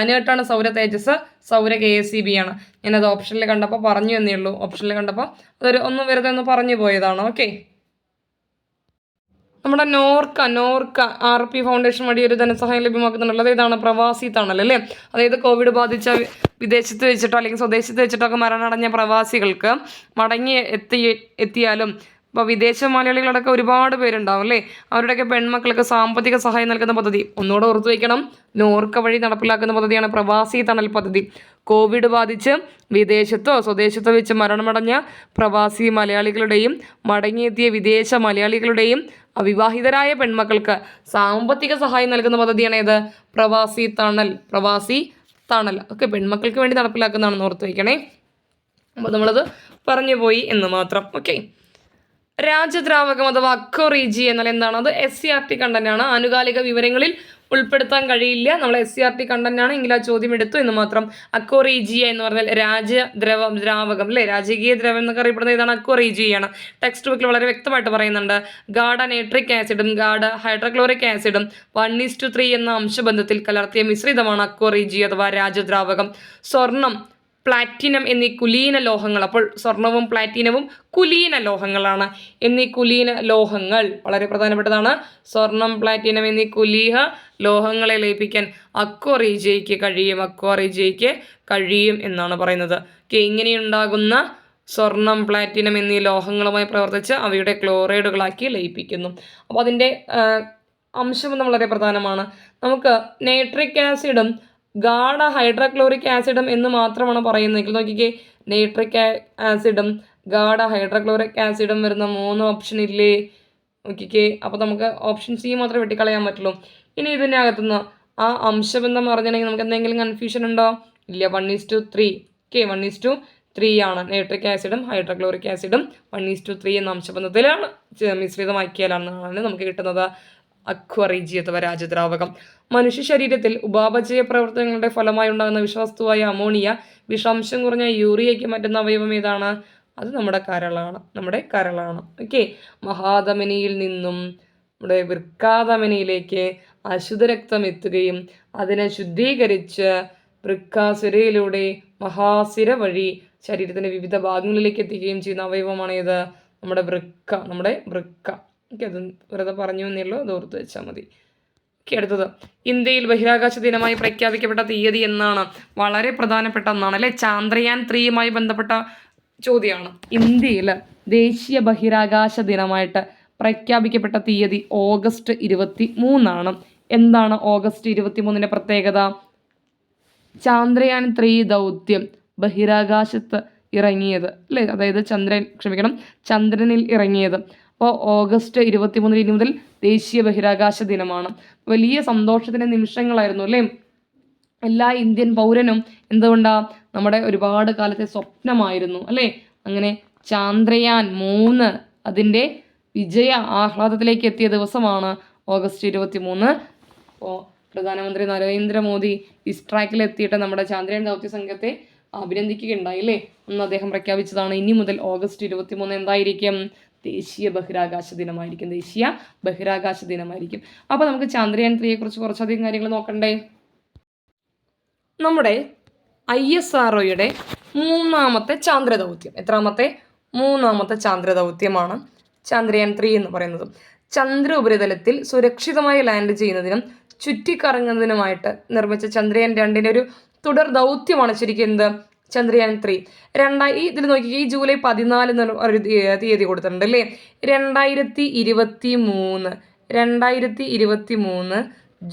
അനർട്ടാണ് സൗര തേജസ്. സൗര KSEB ആണ്. ഞാനത് ഓപ്ഷനിൽ കണ്ടപ്പോൾ പറഞ്ഞു എന്നേ ഉള്ളൂ. അതൊരു വെറുതെ ഒന്ന് പറഞ്ഞു പോയതാണ്. ഓക്കെ, നമ്മുടെ നോർക്ക RP ഫൗണ്ടേഷൻ വഴി ഒരു ധനസഹായം ലഭ്യമാക്കുന്നുണ്ടല്ലോ. അതായതാണ് പ്രവാസി തണൽ അല്ലേ. അതായത് കോവിഡ് ബാധിച്ച വിദേശത്ത് വെച്ചിട്ടോ അല്ലെങ്കിൽ സ്വദേശത്ത് വെച്ചിട്ടോ ഒക്കെ മരണമടഞ്ഞ പ്രവാസികൾക്ക് മടങ്ങി എത്തിയാലും ഇപ്പോൾ വിദേശ മലയാളികളടക്കം ഒരുപാട് പേരുണ്ടാവും അല്ലേ. അവരുടെയൊക്കെ പെൺമക്കൾക്ക് സാമ്പത്തിക സഹായം നൽകുന്ന പദ്ധതി ഒന്നുകൂടെ ഓർത്തു വയ്ക്കണം. നോർക്ക വഴി നടപ്പിലാക്കുന്ന പദ്ധതിയാണ് പ്രവാസി തണൽ പദ്ധതി. കോവിഡ് ബാധിച്ച് വിദേശത്തോ സ്വദേശത്തോ വെച്ച് മരണമടഞ്ഞ പ്രവാസി മലയാളികളുടെയും മടങ്ങിയെത്തിയ വിദേശ മലയാളികളുടെയും അവിവാഹിതരായ പെൺമക്കൾക്ക് സാമ്പത്തിക സഹായം നൽകുന്ന പദ്ധതിയാണ് ഏത്? പ്രവാസി തണൽ. ഒക്കെ പെൺമക്കൾക്ക് വേണ്ടി നടപ്പിലാക്കുന്നതാണെന്ന് ഓർത്ത് വയ്ക്കണേ. അപ്പോൾ നമ്മളത് പറഞ്ഞു പോയി എന്ന് മാത്രം. ഓക്കെ, രാജദ്രാവകം അഥവാ അക്വറീജി എന്നാൽ എന്താണ്? അത് SCERT കണ്ടന്റ് ആണ്. ആനുകാലിക വിവരങ്ങളിൽ ഉൾപ്പെടുത്താൻ കഴിയില്ല. നമ്മൾ SCERT കണ്ടന്റ് ആണ് എങ്കിൽ ആ ചോദ്യം എടുത്തു എന്ന് മാത്രം. അക്വറീജിയ എന്ന് പറഞ്ഞാൽ ദ്രാവകം അല്ലേ, രാജകീയ ദ്രവം എന്നൊക്കെ അറിയപ്പെടുന്നത് ഇതാണ്, അക്വറീജിയാണ്. ടെക്സ്റ്റ് ബുക്കിൽ വളരെ വ്യക്തമായിട്ട് പറയുന്നുണ്ട്. ഗാഢ നൈട്രിക് ആസിഡും ഗാഢ ഹൈഡ്രോക്ലോറിക് ആസിഡും 1:3 എന്ന അംശബന്ധത്തിൽ കലർത്തിയ മിശ്രിതമാണ് അക്വറീജി അഥവാ രാജദ്രാവകം. സ്വർണം, പ്ലാറ്റിനം എന്നീ കുലീന ലോഹങ്ങൾ, അപ്പോൾ സ്വർണവും പ്ലാറ്റിനവും കുലീന ലോഹങ്ങളാണ്. എന്നീ കുലീന ലോഹങ്ങൾ വളരെ പ്രധാനപ്പെട്ടതാണ്. സ്വർണം, പ്ലാറ്റിനം എന്നീ കുലീന ലോഹങ്ങളെ ലയിപ്പിക്കാൻ അക്വറീജിയയ്ക്ക് കഴിയും എന്നാണ് പറയുന്നത്. ഇങ്ങനെയുണ്ടാകുന്ന സ്വർണം, പ്ലാറ്റിനം എന്നീ ലോഹങ്ങളുമായി പ്രവർത്തിച്ച് അവയുടെ ക്ലോറൈഡുകളാക്കി ലയിപ്പിക്കുന്നു. അപ്പോൾ അതിൻ്റെ അംശബന്ധം വളരെ പ്രധാനമാണ്. നമുക്ക് നൈട്രിക് ആസിഡും ഗാഢ ഹൈഡ്രോക്ലോറിക് ആസിഡും എന്ന് മാത്രമാണ് പറയുന്നതെങ്കിൽ നോക്കിക്കേ, നൈട്രിക് ആസിഡും ഗാഢ ഹൈഡ്രോക്ലോറിക് ആസിഡും വരുന്ന 3 ഓപ്ഷൻ ഇല്ലേ? നോക്കിക്കേ, അപ്പോൾ നമുക്ക് ഓപ്ഷൻ സി മാത്രമേ വെട്ടിക്കളയാൻ പറ്റുള്ളൂ. ഇനി ഇതിൻ്റെ അകത്തുനിന്ന് ആ അംശബന്ധം പറഞ്ഞിട്ടുണ്ടെങ്കിൽ നമുക്ക് എന്തെങ്കിലും കൺഫ്യൂഷൻ ഉണ്ടോ? ഇല്ല. 1:3 1:3 ആണ്. നൈട്രിക് ആസിഡും ഹൈഡ്രോക്ലോറിക് ആസിഡും 1:3 എന്ന അംശബന്ധത്തിലാണ് മിശ്രിതമാക്കിയാലാണ് നമുക്ക് കിട്ടുന്നത് അക്വറീജി അഥവാ രാജദ്രാവകം. മനുഷ്യ ശരീരത്തിൽ ഉപാപചയ പ്രവർത്തനങ്ങളുടെ ഫലമായി ഉണ്ടാകുന്ന വിഷവസ്തുവായ അമോണിയ വിഷാംശം കുറഞ്ഞ യൂറിയയ്ക്ക് മാറ്റുന്ന അവയവം ഏതാണ്? അത് നമ്മുടെ കരളാണ്. ഓക്കെ. മഹാധമനിയിൽ നിന്നും നമ്മുടെ വൃക്കാധമനിയിലേക്ക് അശുദ്ധരക്തം എത്തുകയും അതിനെ ശുദ്ധീകരിച്ച് വൃക്കാസിരയിലൂടെ മഹാസിര വഴി ശരീരത്തിൻ്റെ വിവിധ ഭാഗങ്ങളിലേക്ക് എത്തിക്കുകയും ചെയ്യുന്ന അവയവമാണ് ഏത്? നമ്മുടെ വൃക്ക. ഓക്കെ, അത് വെറുതെ പറഞ്ഞു എന്നേ അത് ഓർത്ത് വെച്ചാൽ മതി. ഓക്കെ, അടുത്തത് ഇന്ത്യയിൽ ബഹിരാകാശ ദിനമായി പ്രഖ്യാപിക്കപ്പെട്ട തീയതി എന്നാണ്? വളരെ പ്രധാനപ്പെട്ട ഒന്നാണ് അല്ലേ, ചാന്ദ്രയാൻ 3യുമായി ബന്ധപ്പെട്ട ചോദ്യമാണ്. ഇന്ത്യയിൽ ദേശീയ ബഹിരാകാശ ദിനമായിട്ട് പ്രഖ്യാപിക്കപ്പെട്ട തീയതി ഓഗസ്റ്റ് 23 എന്താണ് ഓഗസ്റ്റ് 23 പ്രത്യേകത? ചാന്ദ്രയാൻ 3 ദൗത്യം ബഹിരാകാശത്ത് ഇറങ്ങിയത് അല്ലേ, അതായത് ചന്ദ്രനിൽ ഇറങ്ങിയത്. അപ്പോൾ ഓഗസ്റ്റ് 23 ഇനി മുതൽ ദേശീയ ബഹിരാകാശ ദിനമാണ്. വലിയ സന്തോഷത്തിൻ്റെ നിമിഷങ്ങളായിരുന്നു അല്ലേ എല്ലാ ഇന്ത്യൻ പൗരനും. എന്തുകൊണ്ടാണ്? നമ്മുടെ ഒരുപാട് കാലത്തെ സ്വപ്നമായിരുന്നു അല്ലേ. അങ്ങനെ ചാന്ദ്രയാൻ 3 അതിൻ്റെ വിജയ ആഹ്ലാദത്തിലേക്ക് എത്തിയ ദിവസമാണ് ഓഗസ്റ്റ് 23. അപ്പോൾ പ്രധാനമന്ത്രി നരേന്ദ്രമോദി ഇസ്ട്രാക്കിൽ എത്തിയിട്ട് നമ്മുടെ ചാന്ദ്രയാൻ ദൗത്യ സംഘത്തെ അഭിനന്ദിക്കുകയുണ്ടായി അല്ലേ. അന്ന് അദ്ദേഹം പ്രഖ്യാപിച്ചതാണ് ഇനി മുതൽ ഓഗസ്റ്റ് 23 എന്തായിരിക്കും? ദേശീയ ബഹിരാകാശ ദിനമായിരിക്കും. അപ്പോൾ നമുക്ക് ചാന്ദ്രയാൻ 3യെക്കുറിച്ച് കുറച്ചധികം കാര്യങ്ങൾ നോക്കണ്ടേ? നമ്മുടെ ISROയുടെ 3ാമത്തെ ചാന്ദ്രദൗത്യം, എത്രാമത്തെ? 3ാമത്തെ ചാന്ദ്രദൗത്യമാണ് ചാന്ദ്രയാൻ 3 എന്ന് പറയുന്നത്. ചന്ദ്ര ഉപരിതലത്തിൽ സുരക്ഷിതമായി ലാൻഡ് ചെയ്യുന്നതിനും ചുറ്റിക്കറങ്ങുന്നതിനുമായിട്ട് നിർമ്മിച്ച ചന്ദ്രയാൻ 2ൻ്റെ ഒരു തുടർ ദൗത്യമാണ് ശരിക്കും എന്ത്? ചന്ദ്രയാൻ 3. ഇതിൽ നോക്കി, ഈ ജൂലൈ 14 ഒരു തീയതി കൊടുത്തിട്ടുണ്ട് അല്ലേ. 2023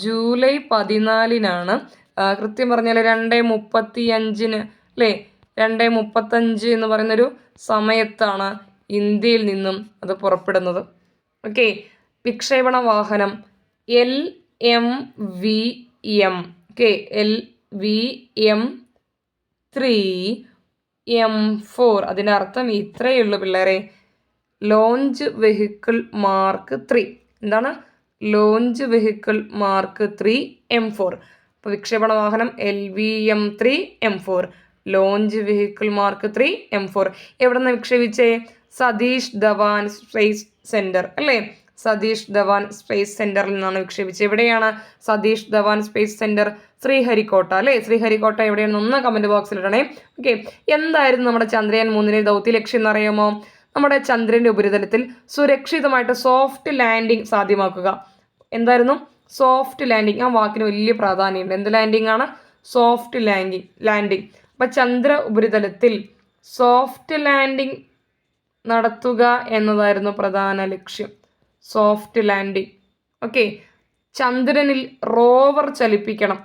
ജൂലൈ 14 കൃത്യം പറഞ്ഞാൽ 2:35 അല്ലേ, 2:35 എന്ന് പറയുന്നൊരു സമയത്താണ് ഇന്ത്യയിൽ നിന്നും അത് പുറപ്പെടുന്നത്. ഓക്കെ. വിക്ഷേപണ വാഹനം LMVM. Okay, LVM-3M4. അതിൻ്റെ അർത്ഥം ഇത്രയേ ഉള്ളൂ പിള്ളേരെ, ലോഞ്ച് വെഹിക്കിൾ മാർക്ക് 3. എന്താണ്? Launch vehicle mark 3 M4. അപ്പോൾ വിക്ഷേപണ വാഹനം LVM-3M4, launch vehicle mark 3 M4. എവിടെ നിന്ന് വിക്ഷേപിച്ചേ? സതീഷ് ധവാൻ സ്പേസ് സെൻറ്റർ അല്ലേ. സതീഷ് ധവാൻ സ്പേസ് സെൻറ്ററിൽ നിന്നാണ് വിക്ഷേപിച്ചത്. എവിടെയാണ് സതീഷ് ധവാൻ സ്പേസ് സെൻറ്റർ? ശ്രീഹരിക്കോട്ട അല്ലേ. ശ്രീഹരിക്കോട്ട എവിടെയാണെന്ന് ഒന്ന് കമൻറ്റ് ബോക്സിൽ ഇടണേ. ഓക്കെ. എന്തായിരുന്നു നമ്മുടെ ചന്ദ്രയാൻ 3 ദൗത്യ ലക്ഷ്യം എന്നറിയാമോ? നമ്മുടെ ചന്ദ്രൻ്റെ ഉപരിതലത്തിൽ സുരക്ഷിതമായിട്ട് സോഫ്റ്റ് ലാൻഡിങ് സാധ്യമാക്കുക. എന്തായിരുന്നു? Soft landing. ആ വാക്കിന് വലിയ പ്രാധാന്യമുണ്ട്. എന്ത് ലാൻഡിങ് ആണ്? Soft landing. അപ്പം ചന്ദ്ര ഉപരിതലത്തിൽ സോഫ്റ്റ് ലാൻഡിങ് നടത്തുക എന്നതായിരുന്നു പ്രധാന ലക്ഷ്യം. Soft landing. ഓക്കെ. ചന്ദ്രനിൽ റോവർ ചലിപ്പിക്കണം.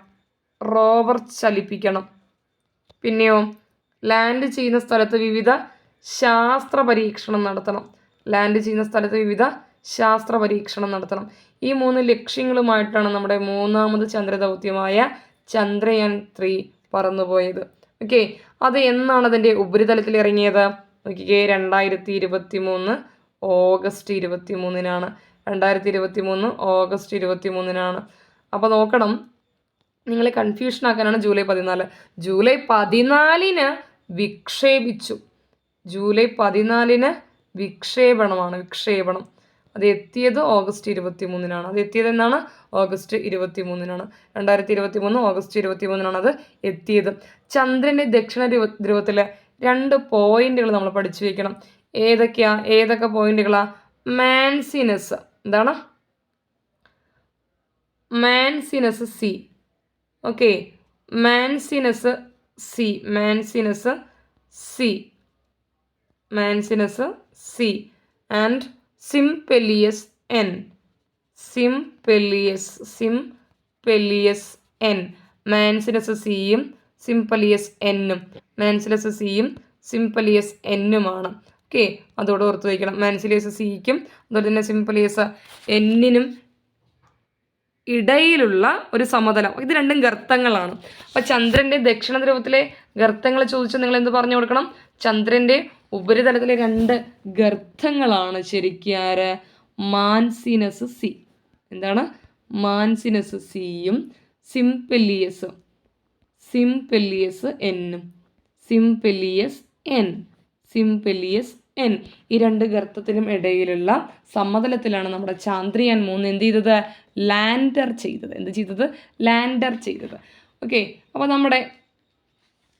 പിന്നെയോ ലാൻഡ് ചെയ്യുന്ന സ്ഥലത്ത് വിവിധ ശാസ്ത്ര പരീക്ഷണം നടത്തണം. ഈ 3 ലക്ഷ്യങ്ങളുമായിട്ടാണ് നമ്മുടെ 3ാമത് ചന്ദ്രദൗത്യമായ ചന്ദ്രയാൻ 3 പറന്നുപോയത്. ഓക്കെ. അത് എന്നാണ് അതിൻ്റെ ഉപരിതലത്തിൽ ഇറങ്ങിയത്? നോക്കിക്കേ, 2023 ഓഗസ്റ്റ് 23-നാണ്. 2023 ഓഗസ്റ്റ് 23-നാണ്. അപ്പോൾ നോക്കണം, നിങ്ങൾ കൺഫ്യൂഷൻ ആക്കാനാണ് ജൂലൈ 14. ജൂലൈ 14 വിക്ഷേപിച്ചു. ജൂലൈ 14 വിക്ഷേപണം. അത് എത്തിയത് ഓഗസ്റ്റ് 23-നാണ്. അത് എത്തിയത് എന്നാണ്? ഓഗസ്റ്റ് 23-നാണ്. 2023 ഓഗസ്റ്റ് 23-നാണ് അത് എത്തിയത്. ചന്ദ്രൻ്റെ ദക്ഷിണ ധ്രുവത്തിലെ 2 പോയിന്റുകൾ നമ്മൾ പഠിച്ചു വയ്ക്കണം. ഏതൊക്കെ പോയിന്റുകളാ? മാൻസിനസ്. എന്താണ്? മാൻസിനസ് C. Okay, മാൻസിനസ് C and Simpelius N. മാൻസിനസ് സിയും സിംപലിയസ് എന്നുമാണ്. ഓക്കെ, അതോടെ ഓർത്ത് വയ്ക്കണം. മാൻസിലിയസ് സിക്കും അതുപോലെ തന്നെ സിംപലിയസ് എന്നിനും ഇടയിലുള്ള ഒരു സമതലം. ഇത് രണ്ടും ഗർത്തങ്ങളാണ്. അപ്പം ചന്ദ്രൻ്റെ ദക്ഷിണ ധ്രുവത്തിലെ ഗർത്തങ്ങൾ ചോദിച്ചാൽ നിങ്ങൾ എന്ത് പറഞ്ഞു കൊടുക്കണം? ചന്ദ്രൻ്റെ ഉപരിതലത്തിലെ 2 ഗർത്തങ്ങളാണ് ശരിക്കാര് മാൻസിനസ് സി. എന്താണ്? മാൻസിനസ് സിയും സിംപെലിയസ് എൻ. ഈ 2 ഗർത്തത്തിനും ഇടയിലുള്ള സമതലത്തിലാണ് നമ്മുടെ ചന്ദ്രയാൻ 3 എന്ത് ചെയ്തത്? ലാൻഡർ ചെയ്തത്. ഓക്കെ, അപ്പോൾ നമ്മുടെ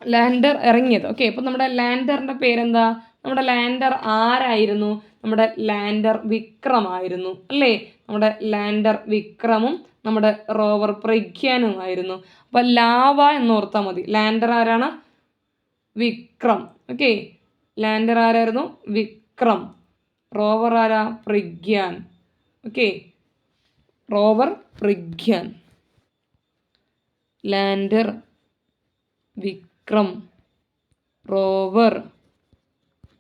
ലാൻഡർ ഇറങ്ങിയത്. ഓക്കെ, അപ്പോൾ നമ്മുടെ ലാൻഡറിൻ്റെ പേരെന്താ? നമ്മുടെ ലാൻഡർ ആരായിരുന്നു? നമ്മുടെ ലാൻഡർ വിക്രമായിരുന്നു അല്ലേ? നമ്മുടെ ലാൻഡർ വിക്രമും നമ്മുടെ റോവർ പ്രഗ്യാനുമായിരുന്നു. അപ്പോൾ ലാവ എന്നോർത്താൽ മതി. ലാൻഡർ ആരാണ്? വിക്രം. ഓക്കെ, ലാൻഡർ ആരായിരുന്നു? വിക്രം. റോവർ ആരാ? Pragyan. Okay, rover Pragyan. Lander Vikram, rover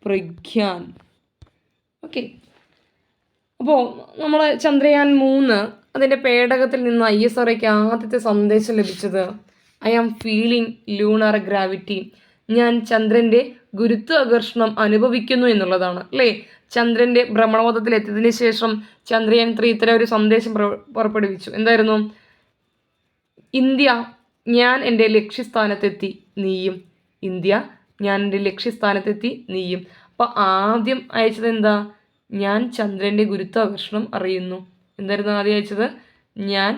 Pragyan. Okay, അപ്പോൾ നമ്മൾ ചന്ദ്രയാൻ 3 അതിൻ്റെ പേടകത്തിൽ നിന്ന് ISROയ്ക്ക് ആദ്യത്തെ സന്ദേശം ലഭിച്ചത് I am feeling lunar gravity. ഞാൻ ചന്ദ്രൻ്റെ ഗുരുത്വാകർഷണം അനുഭവിക്കുന്നു എന്നുള്ളതാണ് അല്ലേ? ചന്ദ്രൻ്റെ ഭ്രമണപഥത്തിൽ എത്തിയതിന് ശേഷം ചന്ദ്രയാൻ 3 ഇത്തരം ഒരു സന്ദേശം പുറപ്പെടുവിച്ചു. എന്തായിരുന്നു? ഇന്ത്യ, ഞാൻ എൻ്റെ ലക്ഷ്യസ്ഥാനത്തെത്തി, നീയും. അപ്പോൾ ആദ്യം അയച്ചത് എന്താ? ഞാൻ ചന്ദ്രൻ്റെ ഗുരുത്വാകർഷണം അറിയുന്നു. എന്തായിരുന്നു ആദ്യം അയച്ചത്? ഞാൻ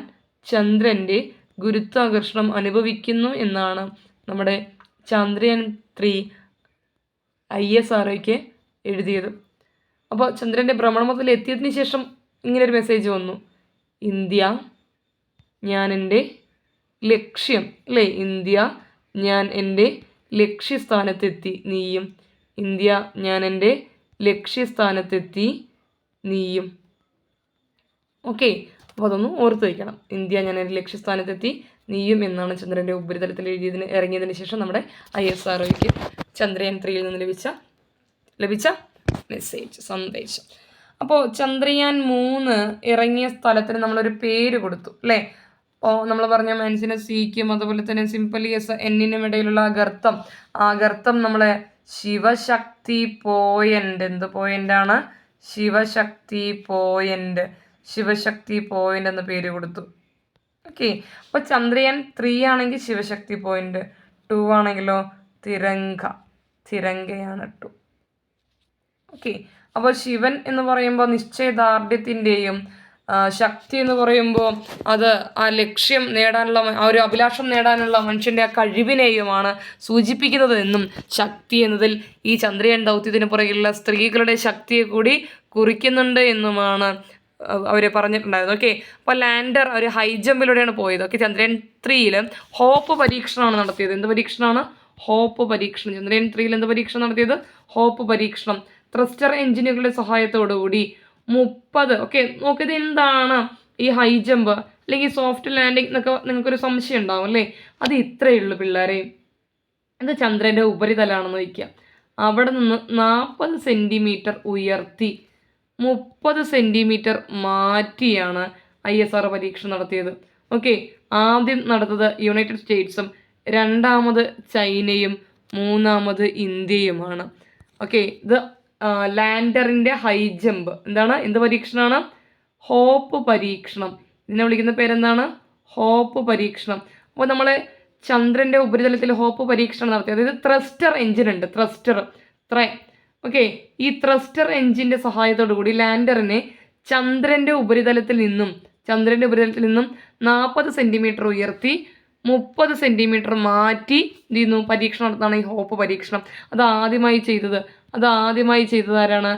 ചന്ദ്രൻ്റെ ഗുരുത്വാകർഷണം അനുഭവിക്കുന്നു എന്നാണ് നമ്മുടെ ചന്ദ്രയാൻ 3 ISROയ്ക്ക് എഴുതിയത്. അപ്പോൾ ചന്ദ്രൻ്റെ ഭ്രമണപഥത്തിൽ എത്തിയതിന് ശേഷം ഇങ്ങനൊരു മെസ്സേജ് വന്നു: ഇന്ത്യ, ഞാൻ എൻ്റെ ലക്ഷ്യം അല്ലേ? ഇന്ത്യ, ഞാൻ എൻ്റെ ലക്ഷ്യസ്ഥാനത്തെത്തി, നീയും. ഇന്ത്യ, ഞാൻ എൻ്റെ ലക്ഷ്യസ്ഥാനത്തെത്തി, നീയും. ഓക്കെ, അപ്പോൾ അതൊന്ന് ഓർത്ത് വയ്ക്കണം. ഇന്ത്യ, ഞാൻ എൻ്റെ ലക്ഷ്യസ്ഥാനത്തെത്തി, നീയും എന്നാണ് ചന്ദ്രൻ്റെ ഉപരിതലത്തിൽ ഇറങ്ങിയതിന് ശേഷം നമ്മുടെ ISROയ്ക്ക് ചന്ദ്രയാൻ 3 നിന്ന് ലഭിച്ച സന്ദേശം. അപ്പോൾ ചന്ദ്രയാൻ 3 ഇറങ്ങിയ സ്ഥലത്തിന് നമ്മളൊരു പേര് കൊടുത്തു അല്ലേ? അപ്പോൾ നമ്മൾ പറഞ്ഞ മാൻസിനസ് സിക്കും അതുപോലെ തന്നെ സിംപലിയസ് എന്നിനും ഇടയിലുള്ള ആ ഗർത്തം നമ്മളെ ശിവശക്തി പോയിന്റ്. എന്ത് പോയിന്റാണ്? ശിവശക്തി പോയിന്റ് എന്ന പേര് കൊടുത്തു. ഓക്കെ, അപ്പോൾ ചന്ദ്രയാൻ 3 ആണെങ്കിൽ ശിവശക്തി പോയിന്റ്, 2 ആണെങ്കിലോ തിരങ്കയാണ് 2. ഓക്കെ, അപ്പോൾ ശിവൻ എന്ന് പറയുമ്പോൾ നിശ്ചയദാർഢ്യത്തിൻ്റെയും ശക്തി എന്ന് പറയുമ്പോൾ അത് ആ ലക്ഷ്യം നേടാനുള്ള, ആ ഒരു അഭിലാഷം നേടാനുള്ള മനുഷ്യൻ്റെ ആ കഴിവിനെയുമാണ് സൂചിപ്പിക്കുന്നത് എന്നും ശക്തി എന്നതിൽ ഈ ചന്ദ്രയാൻ ദൗത്യത്തിന് പുറകിലുള്ള സ്ത്രീകളുടെ ശക്തിയെ കൂടി കുറിക്കുന്നുണ്ട് എന്നുമാണ് അവർ പറഞ്ഞിട്ടുണ്ടായിരുന്നു. ഓക്കെ, അപ്പോൾ ലാൻഡർ ഒരു ഹൈ ജമ്പിലൂടെയാണ് പോയത്. ഓക്കെ, ചന്ദ്രയാൻ 3 ഹോപ്പ് പരീക്ഷണമാണ് നടത്തിയത്. എന്ത് പരീക്ഷണമാണ്? ഹോപ്പ് പരീക്ഷണം. ചന്ദ്രയാൻ 3 എന്ത് പരീക്ഷണം നടത്തിയത്? ഹോപ്പ് പരീക്ഷണം. ത്രസ്റ്റർ എഞ്ചിനുകളുടെ സഹായത്തോടുകൂടി 30. ഓക്കെ, നോക്കിയത് എന്താണ് ഈ ഹൈ ജമ്പ് അല്ലെങ്കിൽ സോഫ്റ്റ് ലാൻഡിങ് എന്നൊക്കെ നിങ്ങൾക്കൊരു സംശയം ഉണ്ടാവും അല്ലേ? അത് ഇത്രയേ ഉള്ളൂ പിള്ളേരെ. ഇത് ചന്ദ്രൻ്റെ ഉപരിതലമാണെന്ന് വയ്ക്കുക. അവിടെ നിന്ന് 40 സെൻറ്റിമീറ്റർ ഉയർത്തി 30 സെൻറ്റിമീറ്റർ മാറ്റിയാണ് ISRO പരീക്ഷണം നടത്തിയത്. ഓക്കെ, ആദ്യം നടന്നത് യുണൈറ്റഡ് സ്റ്റേറ്റ്സും, രണ്ടാമത് ചൈനയും, മൂന്നാമത് ഇന്ത്യയുമാണ്. ഓക്കെ, ഇത് ലാൻഡറിൻ്റെ ഹൈ ജമ്പ് എന്താണ്, എന്ത് പരീക്ഷണമാണ്? ഹോപ്പ് പരീക്ഷണം. ഇതിനെ വിളിക്കുന്ന പേരെന്താണ്? ഹോപ്പ് പരീക്ഷണം. അപ്പോൾ നമ്മൾ ചന്ദ്രൻ്റെ ഉപരിതലത്തിൽ ഹോപ്പ് പരീക്ഷണം നടത്തി. അതായത് ത്രസ്റ്റർ എഞ്ചിൻ ഉണ്ട്, ഓക്കെ. ഈ ത്രസ്റ്റർ എഞ്ചിൻ്റെ സഹായത്തോടു കൂടി ലാൻഡറിനെ ചന്ദ്രൻ്റെ ഉപരിതലത്തിൽ നിന്നും 40 സെൻറ്റിമീറ്റർ ഉയർത്തി 30 സെൻറ്റിമീറ്റർ മാറ്റി എന്ത് ചെയ്യുന്നു? പരീക്ഷണം നടത്താണ് ഈ ഹോപ്പ് പരീക്ഷണം. അത് ആദ്യമായി ചെയ്തത് ആരാണ്?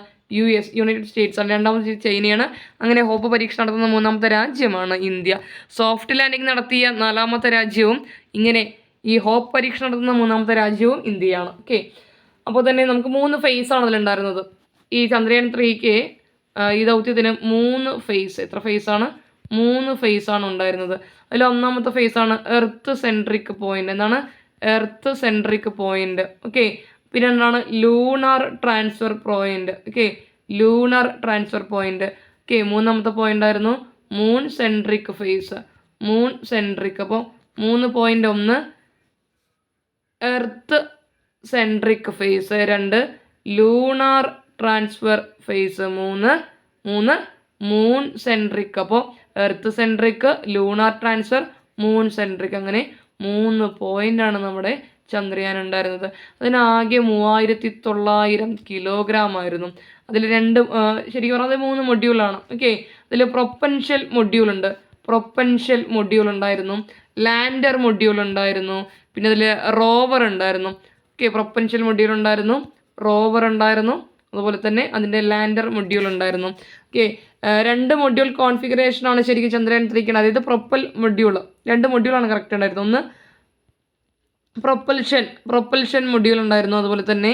യുണൈറ്റഡ് സ്റ്റേറ്റ്സ് ആണ്. രണ്ടാമത് ചൈനയാണ്. അങ്ങനെ ഹോപ്പ് പരീക്ഷണം നടത്തുന്ന 3ാമത്തെ രാജ്യമാണ് ഇന്ത്യ. സോഫ്റ്റ് ലാൻഡിംഗ് നടത്തിയ 4ാമത്തെ രാജ്യവും ഇങ്ങനെ ഈ ഹോപ്പ് പരീക്ഷണം നടത്തുന്ന 3ാമത്തെ രാജ്യവും ഇന്ത്യയാണ്. ഓക്കെ. അപ്പോൾ തന്നെ നമുക്ക് 3 ഫേസാണ് അതിലുണ്ടായിരുന്നത്. ഈ ചന്ദ്രയാൻ 3ക്ക് ഈ ദൗത്യത്തിന് 3 ഫേസ്. എത്ര ഫേസാണ്? 3 ഫേസാണ് ഉണ്ടായിരുന്നത്. അതിൽ ഒന്നാമത്തെ ഫേസാണ് എർത്ത് സെൻട്രിക് പോയിന്റ്. എന്താണ്? Earth centric point. ഓക്കെ. പിന്നെ എന്താണ്? Lunar transfer point. Okay, lunar transfer point. Okay. 3ാമത്തെ പോയിന്റ് ആയിരുന്നു moon centric phase. Moon centric. അപ്പോൾ 3 point. 1 earth centric phase, 2 lunar transfer phase, 3 moon centric. അപ്പോൾ earth centric, lunar transfer, moon centric. അങ്ങനെ 3 പോയിന്റാണ് നമ്മുടെ ചന്ദ്രയാൻ ഉണ്ടായിരുന്നത്. അതിനാകെ 3900 കിലോഗ്രാം ആയിരുന്നു. അതിൽ ശരിക്കും പറഞ്ഞാൽ 3 മൊഡ്യൂളാണ്. ഓക്കെ. അതിൽ പ്രൊപ്പൻഷ്യൽ മൊഡ്യൂൾ ഉണ്ടായിരുന്നു, ലാൻഡർ മൊഡ്യൂൾ ഉണ്ടായിരുന്നു, പിന്നെ അതിൽ റോവർ ഉണ്ടായിരുന്നു. ഓക്കെ. പ്രൊപ്പൻഷ്യൽ മൊഡ്യൂൾ ഉണ്ടായിരുന്നു, റോവർ ഉണ്ടായിരുന്നു, അതുപോലെ തന്നെ അതിൻ്റെ ലാൻഡർ മൊഡ്യൂൾ ഉണ്ടായിരുന്നു. ഓക്കെ. 2 മൊഡ്യൂൾ കോൺഫിഗറേഷനാണ് ശരിക്കും ചന്ദ്രയാൻ 3. അതായത് മൊഡ്യൂൾ 2 മൊഡ്യൂളാണ് കറക്റ്റ് ഉണ്ടായിരുന്നത്. ഒന്ന് പ്രൊപ്പൽഷൻ മൊഡ്യൂൾ ഉണ്ടായിരുന്നു, അതുപോലെ തന്നെ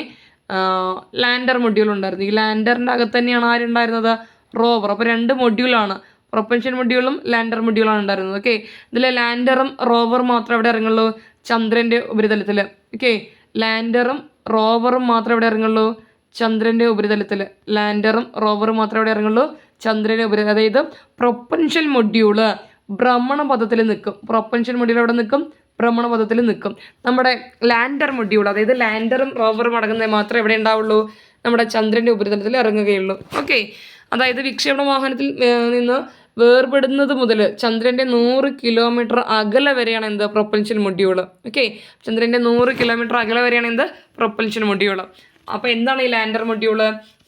ലാൻഡർ മൊഡ്യൂൾ ഉണ്ടായിരുന്നു. ഈ ലാൻഡറിൻ്റെ അകത്ത് തന്നെയാണ് ആരുണ്ടായിരുന്നത്? റോവർ. അപ്പോൾ 2 മൊഡ്യൂളാണ്, പ്രൊപ്പൽഷൻ മൊഡ്യൂളും ലാൻഡർ മൊഡ്യൂളാണ് ഉണ്ടായിരുന്നത്. ഓക്കെ. ഇതിൽ ലാൻഡറും റോവറും മാത്രമേ എവിടെ ഇറങ്ങുള്ളൂ? ചന്ദ്രൻ്റെ ഉപരിതലത്തിൽ. ഓക്കെ. ലാൻഡറും റോവറും മാത്രമേ എവിടെ ഇറങ്ങുള്ളൂ? ചന്ദ്രൻ്റെ ഉപരിതലത്തിൽ. ലാൻഡറും റോവറും മാത്രമേ എവിടെ ഇറങ്ങുള്ളൂ? ചന്ദ്രൻ്റെ ഉപരിതലം. അതായത് പ്രൊപ്പൻഷ്യൽ മൊഡ്യൂള് ഭ്രമണപഥത്തിൽ നിൽക്കും. പ്രൊപ്പൻഷ്യൽ മൊഡ്യൂൾ എവിടെ നിൽക്കും? ഭ്രമണപഥത്തിൽ നിൽക്കും. നമ്മുടെ ലാൻഡർ മൊഡ്യൂൾ, അതായത് ലാൻഡറും റോവറും അടങ്ങുന്നത് മാത്രമേ എവിടെ ഉണ്ടാവുള്ളൂ? നമ്മുടെ ചന്ദ്രൻ്റെ ഉപരിതലത്തിൽ ഇറങ്ങുകയുള്ളൂ. ഓക്കെ. അതായത് വിക്ഷേപണ വാഹനത്തിൽ നിന്ന് വേർപെടുന്നത് മുതൽ ചന്ദ്രൻ്റെ 100 കിലോമീറ്റർ അകലെ വരെയാണ് എന്ത്? Propulsion module. ഓക്കെ. ചന്ദ്രൻ്റെ 100 കിലോമീറ്റർ അകലെ വരെയാണ് എന്ത്? Propulsion module. അപ്പോൾ എന്താണ് ഈ ലാൻഡർ മൊഡ്യൂൾ?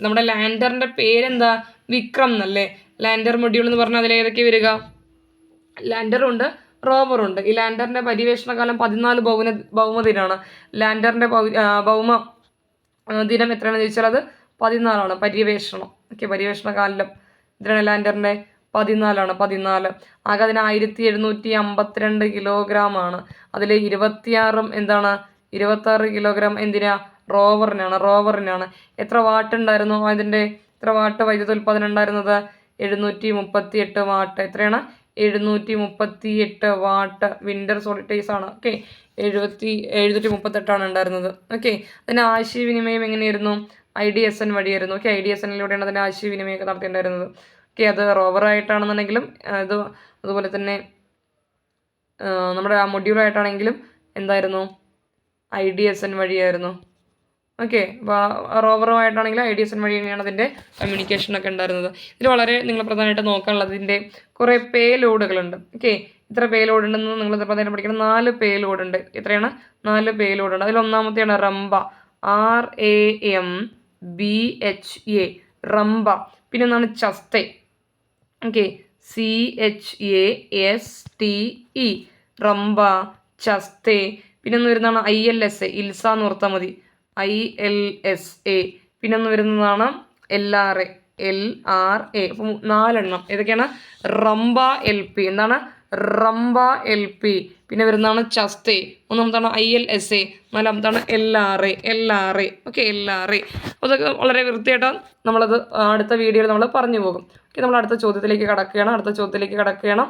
നമ്മുടെ ലാൻഡറിൻ്റെ പേരെന്താ? വിക്രം എന്നല്ലേ? ലാൻഡർ മൊഡ്യൂൾ എന്ന് പറഞ്ഞാൽ അതിൽ ഏതൊക്കെ വരിക? ലാൻഡറുണ്ട്, റോവറുണ്ട്. ഈ ലാൻഡറിൻ്റെ പര്യവേഷണ കാലം 14 ഭൗമദിനമാണ്. ലാൻഡറിൻ്റെ ഭൗമ ദിനം എത്രയാണെന്ന് ചോദിച്ചാൽ അത് 14ആണ്. പര്യവേഷണം. ഓക്കെ. പര്യവേഷണ കാലം എത്രയാണ് ലാൻഡറിൻ്റെ? 14. ആകെ അതിന് 1752 കിലോഗ്രാം ആണ്. അതിൽ 26 എന്താണ്? 26 കിലോഗ്രാം എന്തിനാ? റോവറിനാണ്. എത്ര വാട്ട് ഉണ്ടായിരുന്നു അതിൻ്റെ? എത്ര വാട്ട് വൈദ്യുത ഉൽപ്പാദനം ഉണ്ടായിരുന്നത്? 738 വാട്ട്. എത്രയാണ്? 738 വാട്ട്. വിൻ്റർ സോളിറ്റൈസ് ആണ്. ഓക്കെ. 738 ഉണ്ടായിരുന്നത്. ഓക്കെ. അതിൻ്റെ ആശയവിനിമയം എങ്ങനെയായിരുന്നു? IDSN വഴിയായിരുന്നു. ഓക്കെ. IDSNലൂടെയാണ് അതിൻ്റെ ആശയവിനിമയമൊക്കെ നടത്തിയിട്ടുണ്ടായിരുന്നത്. ഓക്കെ. അത് റോവറായിട്ടാണെന്നുണ്ടെങ്കിലും അതുപോലെ തന്നെ നമ്മുടെ ആ മൊഡ്യൂളായിട്ടാണെങ്കിലും എന്തായിരുന്നു? IDSN വഴിയായിരുന്നു. ഓക്കെ. അപ്പോൾ റോവറുമായിട്ടാണെങ്കിൽ IDSN വഴി തന്നെയാണ് അതിൻ്റെ കമ്മ്യൂണിക്കേഷനൊക്കെ ഉണ്ടായിരുന്നത്. ഇതിൽ വളരെ നിങ്ങൾ പ്രധാനമായിട്ട് നോക്കാനുള്ളത് ഇതിൻ്റെ കുറേ പേലോഡുകളുണ്ട്. ഓക്കെ. ഇത്ര പേലോഡ് ഉണ്ടെന്ന് നിങ്ങൾ പ്രധാനം പഠിക്കണം. 4 പേലോഡുണ്ട്. എത്രയാണ്? 4 പേലോഡുണ്ട്. അതിൽ ഒന്നാമത്തെയാണ് റംബ, RAMBHA, റംബ. പിന്നെ ഒന്നാണ് ചസ്തെ. ഓക്കെ. CHASTE, റംബ, ചസ്തെ. പിന്നെ ഒന്ന് വരുന്നതാണ് ILSA, ഇൽസ എന്ന് ഓർത്താൽ മതി. ILSA. പിന്നെ ഒന്ന് വരുന്നതാണ് LRA. അപ്പം 4 എണ്ണം. ഏതൊക്കെയാണ്? റംബ LP. എന്താണ്? റംബ LP. പിന്നെ വരുന്നതാണ് ചസ്തെ. മൂന്നാമത്താണ് ILSA. നാലാമത്താണ് LRA. ഓക്കെ. LRA. അതൊക്കെ വളരെ വൃത്തിയായിട്ട് നമ്മളത് അടുത്ത വീഡിയോയിൽ നമ്മൾ പറഞ്ഞു പോകും. ഓക്കെ. നമ്മൾ അടുത്ത ചോദ്യത്തിലേക്ക് കടക്കുകയാണ്.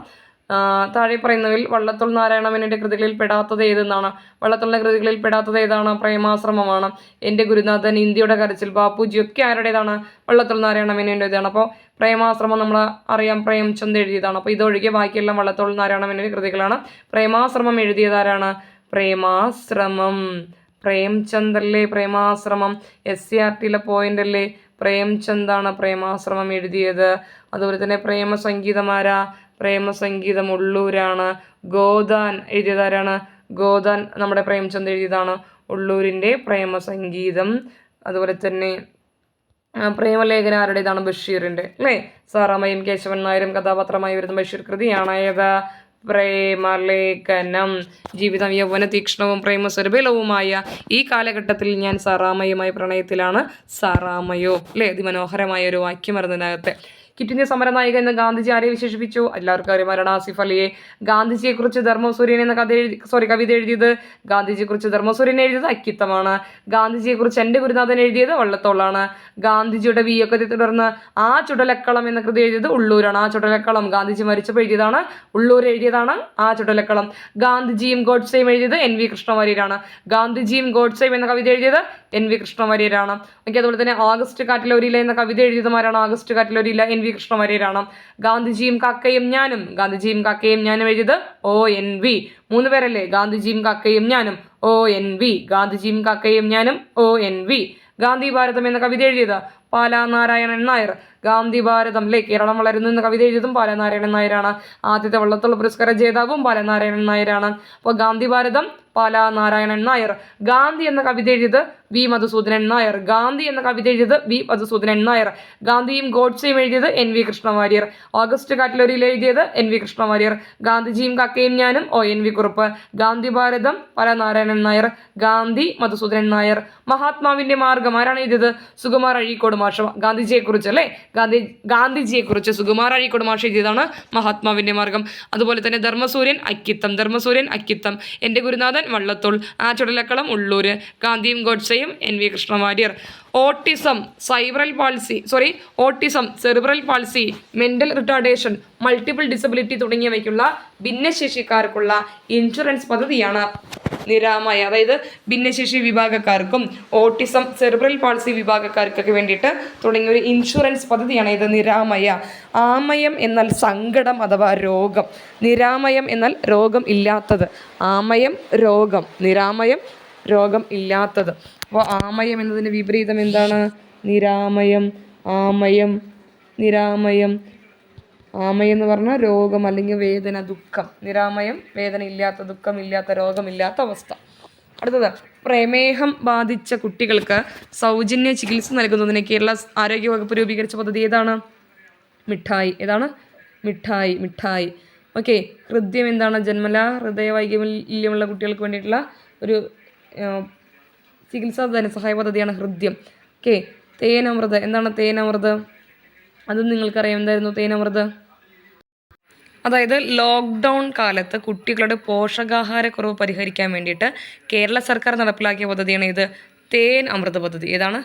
താഴെ പറയുന്നവയിൽ വള്ളത്തോൾ നാരായണ മേനോന്റെ കൃതികളിൽ പെടാത്തത് ഏതെന്നാണ്? വള്ളത്തോളിന്റെ കൃതികളിൽ പെടാത്തത് ഏതാണ്? പ്രേമാശ്രമമാണ്. എൻ്റെ ഗുരുനാഥൻ, ഇന്ത്യയുടെ കരച്ചിൽ, ബാപ്പുജി ഒക്കെ ആരുടേതാണ്? വള്ളത്തോൾ നാരായണ മേനോന്റേതാണ്. അപ്പോൾ പ്രേമാശ്രമം നമ്മൾ അറിയാം, പ്രേംചന്ദ് എഴുതിയതാണ്. അപ്പോൾ ഇതൊഴികെ ബാക്കിയെല്ലാം വള്ളത്തോൾ നാരായണ മേനോന്റെ കൃതികളാണ്. പ്രേമാശ്രമം എഴുതിയതാരാണ്? പ്രേംചന്ദ് അല്ലേ പ്രേമാശ്രമം? SCRTയിലെ പോയിന്റ് അല്ലേ? പ്രേംചന്ദാണ് പ്രേമാശ്രമം എഴുതിയത്. അതുപോലെ തന്നെ പ്രേമസംഗീതമാരാ? പ്രേമസംഗീതം ഉള്ളൂരാണ്. ഗോദാൻ എഴുതിയതാരാണ്? ഗോദാൻ നമ്മുടെ പ്രേംചന്ദ് എഴുതിയതാണ്. ഉള്ളൂരിൻ്റെ പ്രേമസംഗീതം. അതുപോലെ തന്നെ പ്രേമലേഖനം ആരുടേതാണ്? ബഷീറിൻ്റെ അല്ലേ? സാറാമ്മയും കേശവൻ നായരും കഥാപാത്രമായി വരുന്ന ബഷീർ കൃതിയാണ് ഏത്? പ്രേമലേഖനം. ജീവിതം യൗവന തീക്ഷ്ണവും പ്രേമസ്വരബലവുമായ ഈ കാലഘട്ടത്തിൽ ഞാൻ സാറാമ്മയുമായി പ്രണയത്തിലാണ്. സാറാമ്മയോ അല്ലേ? അതിമനോഹരമായ ഒരു വാക്യം വരുന്നതിനകത്ത്. ക്വിറ്റ് ഇന്ത്യ സമരനായിക എന്ന് ഗാന്ധിജി ആരെ വിശേഷിപ്പിച്ചു? എല്ലാവർക്കും അറിയാം, ആസിഫ് അലിയെ. ഗാന്ധിജിയെക്കുറിച്ച് ധർമ്മസൂര്യൻ എന്ന കവിത എഴുതിയത് ഗാന്ധിജിയെക്കുറിച്ച് ധർമ്മസൂര്യൻ എഴുതിയത് അക്കിത്തമാണ്. ഗാന്ധിജിയെക്കുറിച്ച് എൻ്റെ ഗുരുനാഥൻ എഴുതിയത് വള്ളത്തോളാണ്. ഗാന്ധിജിയുടെ വിയോഗത്തെ തുടർന്ന് ആ ചുടലക്കളം എന്ന കൃതി എഴുതിയത് ഉള്ളൂരാണ്. ആ ചുടലക്കളം ഗാന്ധിജി മരിച്ചപ്പോൾ എഴുതിയതാണ്. ഉള്ളൂർ എഴുതിയതാണ് ആ ചുടലക്കളം. ഗാന്ധിജിയും ഗോഡ്സെയും എഴുതിയത് NV കൃഷ്ണവാര്യരാണ്. ഗാന്ധിജിയും ഗോഡ്സെയും എന്ന കവിത എഴുതിയത് NV കൃഷ്ണവാര്യരാണ്. ഓക്കെ, അതുപോലെ തന്നെ ആഗസ്റ്റ് കാറ്റിലൊരിയില എന്ന കവിത എഴുതിയതുമാരാണ്? August കാറ്റിലൊരിയില NV കൃഷ്ണവാര്യരാണ്. ഗാന്ധിജിയും കാക്കയും ഞാനും. ഗാന്ധിജിയും കാക്കയും ഞാനും എഴുതിയത് ONV. 3 പേരല്ലേ? ഗാന്ധിജിയും കാക്കയും ഞാനും ONV. ഗാന്ധിജിയും കാക്കയും ഞാനും ONV. ഗാന്ധി ഭാരതം എന്ന കവിത എഴുതിയത് പാലാനാരായണൻ നായർ. ഗാന്ധി ഭാരതം അല്ലേ? കേരളം വളരുന്നു എന്ന കവിത എഴുതിയതും പാലാനാരായണൻ നായരാണ്. ആദ്യത്തെ വള്ളത്തോൾ പുരസ്കാര ജേതാവും പാലാനാരായണൻ നായരാണ്. അപ്പോൾ ഗാന്ധി ഭാരതം പാലാനാരായണൻ നായർ. ഗാന്ധി എന്ന കവിത എഴുതിയത് V മധുസൂദനൻ നായർ. ഗാന്ധി എന്ന കവിത എഴുതിയത് V മധുസൂദനൻ നായർ. ഗാന്ധിയും ഗോഡ്സെയും എഴുതിയത് NV കൃഷ്ണവാര്യർ. ഓഗസ്റ്റ് കാറ്റിലൊരിയിൽ എഴുതിയത് NV കൃഷ്ണവാര്യർ. ഗാന്ധിജിയും കാക്കയും ഞാനും ONV കുറുപ്പ്. ഗാന്ധി ഭാരതം പാലാനാരായണൻ നായർ. ഗാന്ധി മധുസൂദനൻ നായർ. മഹാത്മാവിന്റെ മാർഗം ആരാണ് എഴുതിയത്? സുകുമാർ അഴീക്കോട് മാഷ്. ഗാന്ധിജിയെക്കുറിച്ച് അല്ലേ? ഗാന്ധിജിയെക്കുറിച്ച് സുകുമാർ അഴീക്കോട് മാഷ് എഴുതിയതാണ് മഹാത്മാവിന്റെ മാർഗം. അതുപോലെ തന്നെ ധർമ്മസൂര്യൻ അക്കിത്തം. ധർമ്മസൂര്യൻ അക്കിത്തം. എൻ്റെ ഗുരുനാഥൻ വള്ളത്തോൾ. ആ ചുടലക്കളം ഉള്ളൂര്. ഗാന്ധിയും ഗോഡ്സെയും NV Krishna Warrier. Autism, cerebral palsy, mental retardation, multiple disability തുടങ്ങിയവയ്ക്കുള്ള ഭിന്നശേഷിക്കാർക്കുള്ള ഇൻഷുറൻസ് പദ്ധതിയാണ് നിരാമയ. അതായത് ഭിന്നശേഷി വിഭാഗക്കാർക്കും ഓട്ടിസം, സെറിബ്രൽ പാൾസി വിഭാഗക്കാർക്കൊക്കെ വേണ്ടിയിട്ട് തുടങ്ങിയ ഒരു ഇൻഷുറൻസ് പദ്ധതിയാണ് ഇത് നിരാമയ. ആമയം എന്നാൽ സങ്കടം അഥവാ രോഗം. നിരാമയം എന്നാൽ രോഗം ഇല്ലാത്തത്. ആമയം രോഗം, നിരാമയം രോഗം ഇല്ലാത്തത്. അപ്പോൾ ആമയം എന്നതിൻ്റെ വിപരീതം എന്താണ്? നിരാമയം. ആമയം, നിരാമയം. ആമയം എന്ന് പറഞ്ഞാൽ രോഗം അല്ലെങ്കിൽ വേദന, ദുഃഖം. നിരാമയം വേദന ഇല്ലാത്ത, ദുഃഖമില്ലാത്ത, രോഗമില്ലാത്ത അവസ്ഥ. അടുത്തത്, പ്രമേഹം ബാധിച്ച കുട്ടികൾക്ക് സൗജന്യ ചികിത്സ നൽകുന്നതിന് കേരള ആരോഗ്യവകുപ്പ് രൂപീകരിച്ച പദ്ധതി ഏതാണ്? മിഠായി. ഏതാണ്? മിഠായി. ഓക്കെ, ഹൃദയം എന്താണ്? ജന്മലാ ഹൃദയവൈകല്യമുള്ള കുട്ടികൾക്ക് വേണ്ടിയിട്ടുള്ള ഒരു ചികിത്സാ ധനസഹായ പദ്ധതിയാണ് ഹൃദയം. ഓക്കെ, തേനമൃത്. എന്താണ് തേനമൃത്? അതും നിങ്ങൾക്കറിയാം. എന്തായിരുന്നു തേനമൃത്? അതായത് ലോക്ക്ഡൗൺ കാലത്ത് കുട്ടികളുടെ പോഷകാഹാരക്കുറവ് പരിഹരിക്കാൻ വേണ്ടിയിട്ട് കേരള സർക്കാർ നടപ്പിലാക്കിയ പദ്ധതിയാണ് ഇത് തേൻ അമൃത് പദ്ധതി. ഏതാണ്?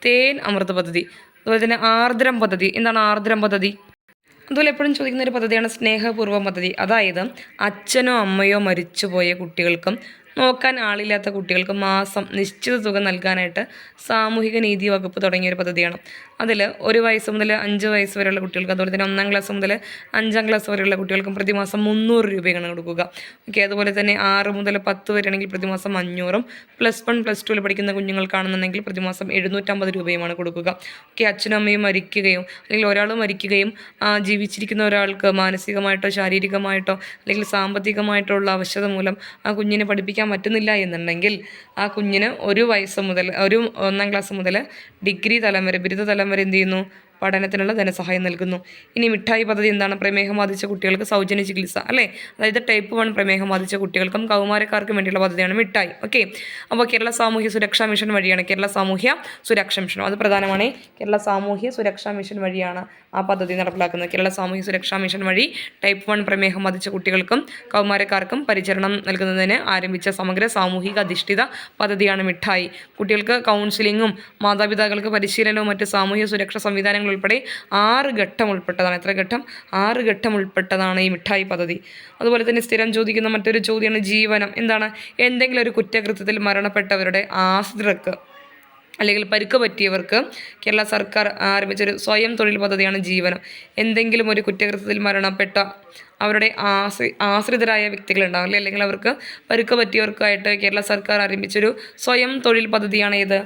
തേൻ അമൃത് പദ്ധതി. അതുപോലെ തന്നെ ആർദ്രം പദ്ധതി. എന്താണ് ആർദ്രം പദ്ധതി? അതുപോലെ എപ്പോഴും ചോദിക്കുന്ന ഒരു പദ്ധതിയാണ് സ്നേഹപൂർവ്വം പദ്ധതി. അതായത് അച്ഛനോ അമ്മയോ മരിച്ചുപോയ കുട്ടികൾക്കും നോക്കാൻ ആളില്ലാത്ത കുട്ടികൾക്ക് മാസം നിശ്ചിത തുക നൽകാനായിട്ട് സാമൂഹിക നീതി വകുപ്പ് തുടങ്ങിയൊരു പദ്ധതിയാണ്. അതിൽ 1 വയസ്സ് മുതൽ 5 വയസ്സ് വരെയുള്ള കുട്ടികൾക്ക്, അതുപോലെ തന്നെ 1-ാം ക്ലാസ് മുതൽ 5-ാം ക്ലാസ് വരെയുള്ള കുട്ടികൾക്കും പ്രതിമാസം 300 രൂപയാണ് കൊടുക്കുക. ഓക്കെ, അതുപോലെ തന്നെ 6 മുതൽ 10 വരെയാണെങ്കിൽ പ്രതിമാസം 500-ഉം, +1 +2 പഠിക്കുന്ന കുഞ്ഞുങ്ങൾക്കാണെന്നുണ്ടെങ്കിൽ പ്രതിമാസം 750 രൂപയുമാണ് കൊടുക്കുക. ഓക്കെ, അച്ഛനും അമ്മയും മരിക്കുകയും അല്ലെങ്കിൽ ഒരാൾ മരിക്കുകയും ജീവിച്ചിരിക്കുന്ന ഒരാൾക്ക് മാനസികമായിട്ടോ ശാരീരികമായിട്ടോ അല്ലെങ്കിൽ സാമ്പത്തികമായിട്ടോ ഉള്ള അവശത മൂലം ആ കുഞ്ഞിനെ പഠിപ്പിക്കാൻ പറ്റുന്നില്ല എന്നുണ്ടെങ്കിൽ ആ കുഞ്ഞിന് 1 വയസ്സ് മുതൽ 1-ാം ക്ലാസ് മുതൽ ഡിഗ്രി തലം വരെ, ബിരുദ തലം വരെ എന്ത് ചെയ്യുന്നു? പഠനത്തിനുള്ള ധനസഹായം നൽകുന്നു. ഇനി മിഠായി പദ്ധതി എന്താണ്? പ്രമേഹം ബാധിച്ച കുട്ടികൾക്ക് സൗജന്യ ചികിത്സ അല്ലേ? അതായത് ടൈപ്പ് 1 പ്രമേഹം ബാധിച്ച കുട്ടികൾക്കും കൗമാരക്കാർക്കും വേണ്ടിയുള്ള പദ്ധതിയാണ് മിഠായി. ഓക്കെ, അപ്പോൾ കേരള സാമൂഹ്യ സുരക്ഷാ മിഷൻ വഴിയാണ്. കേരള സാമൂഹ്യ സുരക്ഷാ മിഷൻ, അത് പ്രധാനമാണ്. കേരള സാമൂഹ്യ സുരക്ഷാ മിഷൻ വഴിയാണ് ആ പദ്ധതി നടപ്പിലാക്കുന്നത്. കേരള സാമൂഹ്യ സുരക്ഷാ മിഷൻ വഴി ടൈപ്പ് 1 പ്രമേഹം ബാധിച്ച കുട്ടികൾക്കും കൗമാരക്കാർക്കും പരിചരണം നൽകുന്നതിന് ആരംഭിച്ച സമഗ്ര സാമൂഹിക അധിഷ്ഠിത പദ്ധതിയാണ് മിഠായി. കുട്ടികൾക്ക് കൗൺസിലിങ്ങും മാതാപിതാക്കൾക്ക് പരിശീലനവും മറ്റ് സാമൂഹ്യ സുരക്ഷാ സംവിധാനങ്ങൾ ഉൾപ്പെടെ 6 ഘട്ടം ഉൾപ്പെട്ടതാണ്. എത്ര ഘട്ടം? 6 ഘട്ടം ഉൾപ്പെട്ടതാണ് ഈ മിഠായി പദ്ധതി. അതുപോലെ തന്നെ സ്ഥിരം ചോദിക്കുന്ന മറ്റൊരു ചോദ്യമാണ് ജീവനം. എന്താണ്? എന്തെങ്കിലും ഒരു കുറ്റകൃത്യത്തിൽ മരണപ്പെട്ടവരുടെ ആശ്രിതർക്ക് അല്ലെങ്കിൽ പരിക്ക് പറ്റിയവർക്ക് കേരള സർക്കാർ ആരംഭിച്ചൊരു സ്വയം തൊഴിൽ പദ്ധതിയാണ് ജീവനം. എന്തെങ്കിലും ഒരു കുറ്റകൃത്യത്തിൽ മരണപ്പെട്ട അവരുടെ ആശ്രിതരായ വ്യക്തികളുണ്ടാവും അല്ലേ, അല്ലെങ്കിൽ അവർക്ക് പരുക്ക് പറ്റിയവർക്കായിട്ട് കേരള സർക്കാർ ആരംഭിച്ചൊരു സ്വയം തൊഴിൽ പദ്ധതിയാണ് ഏത്?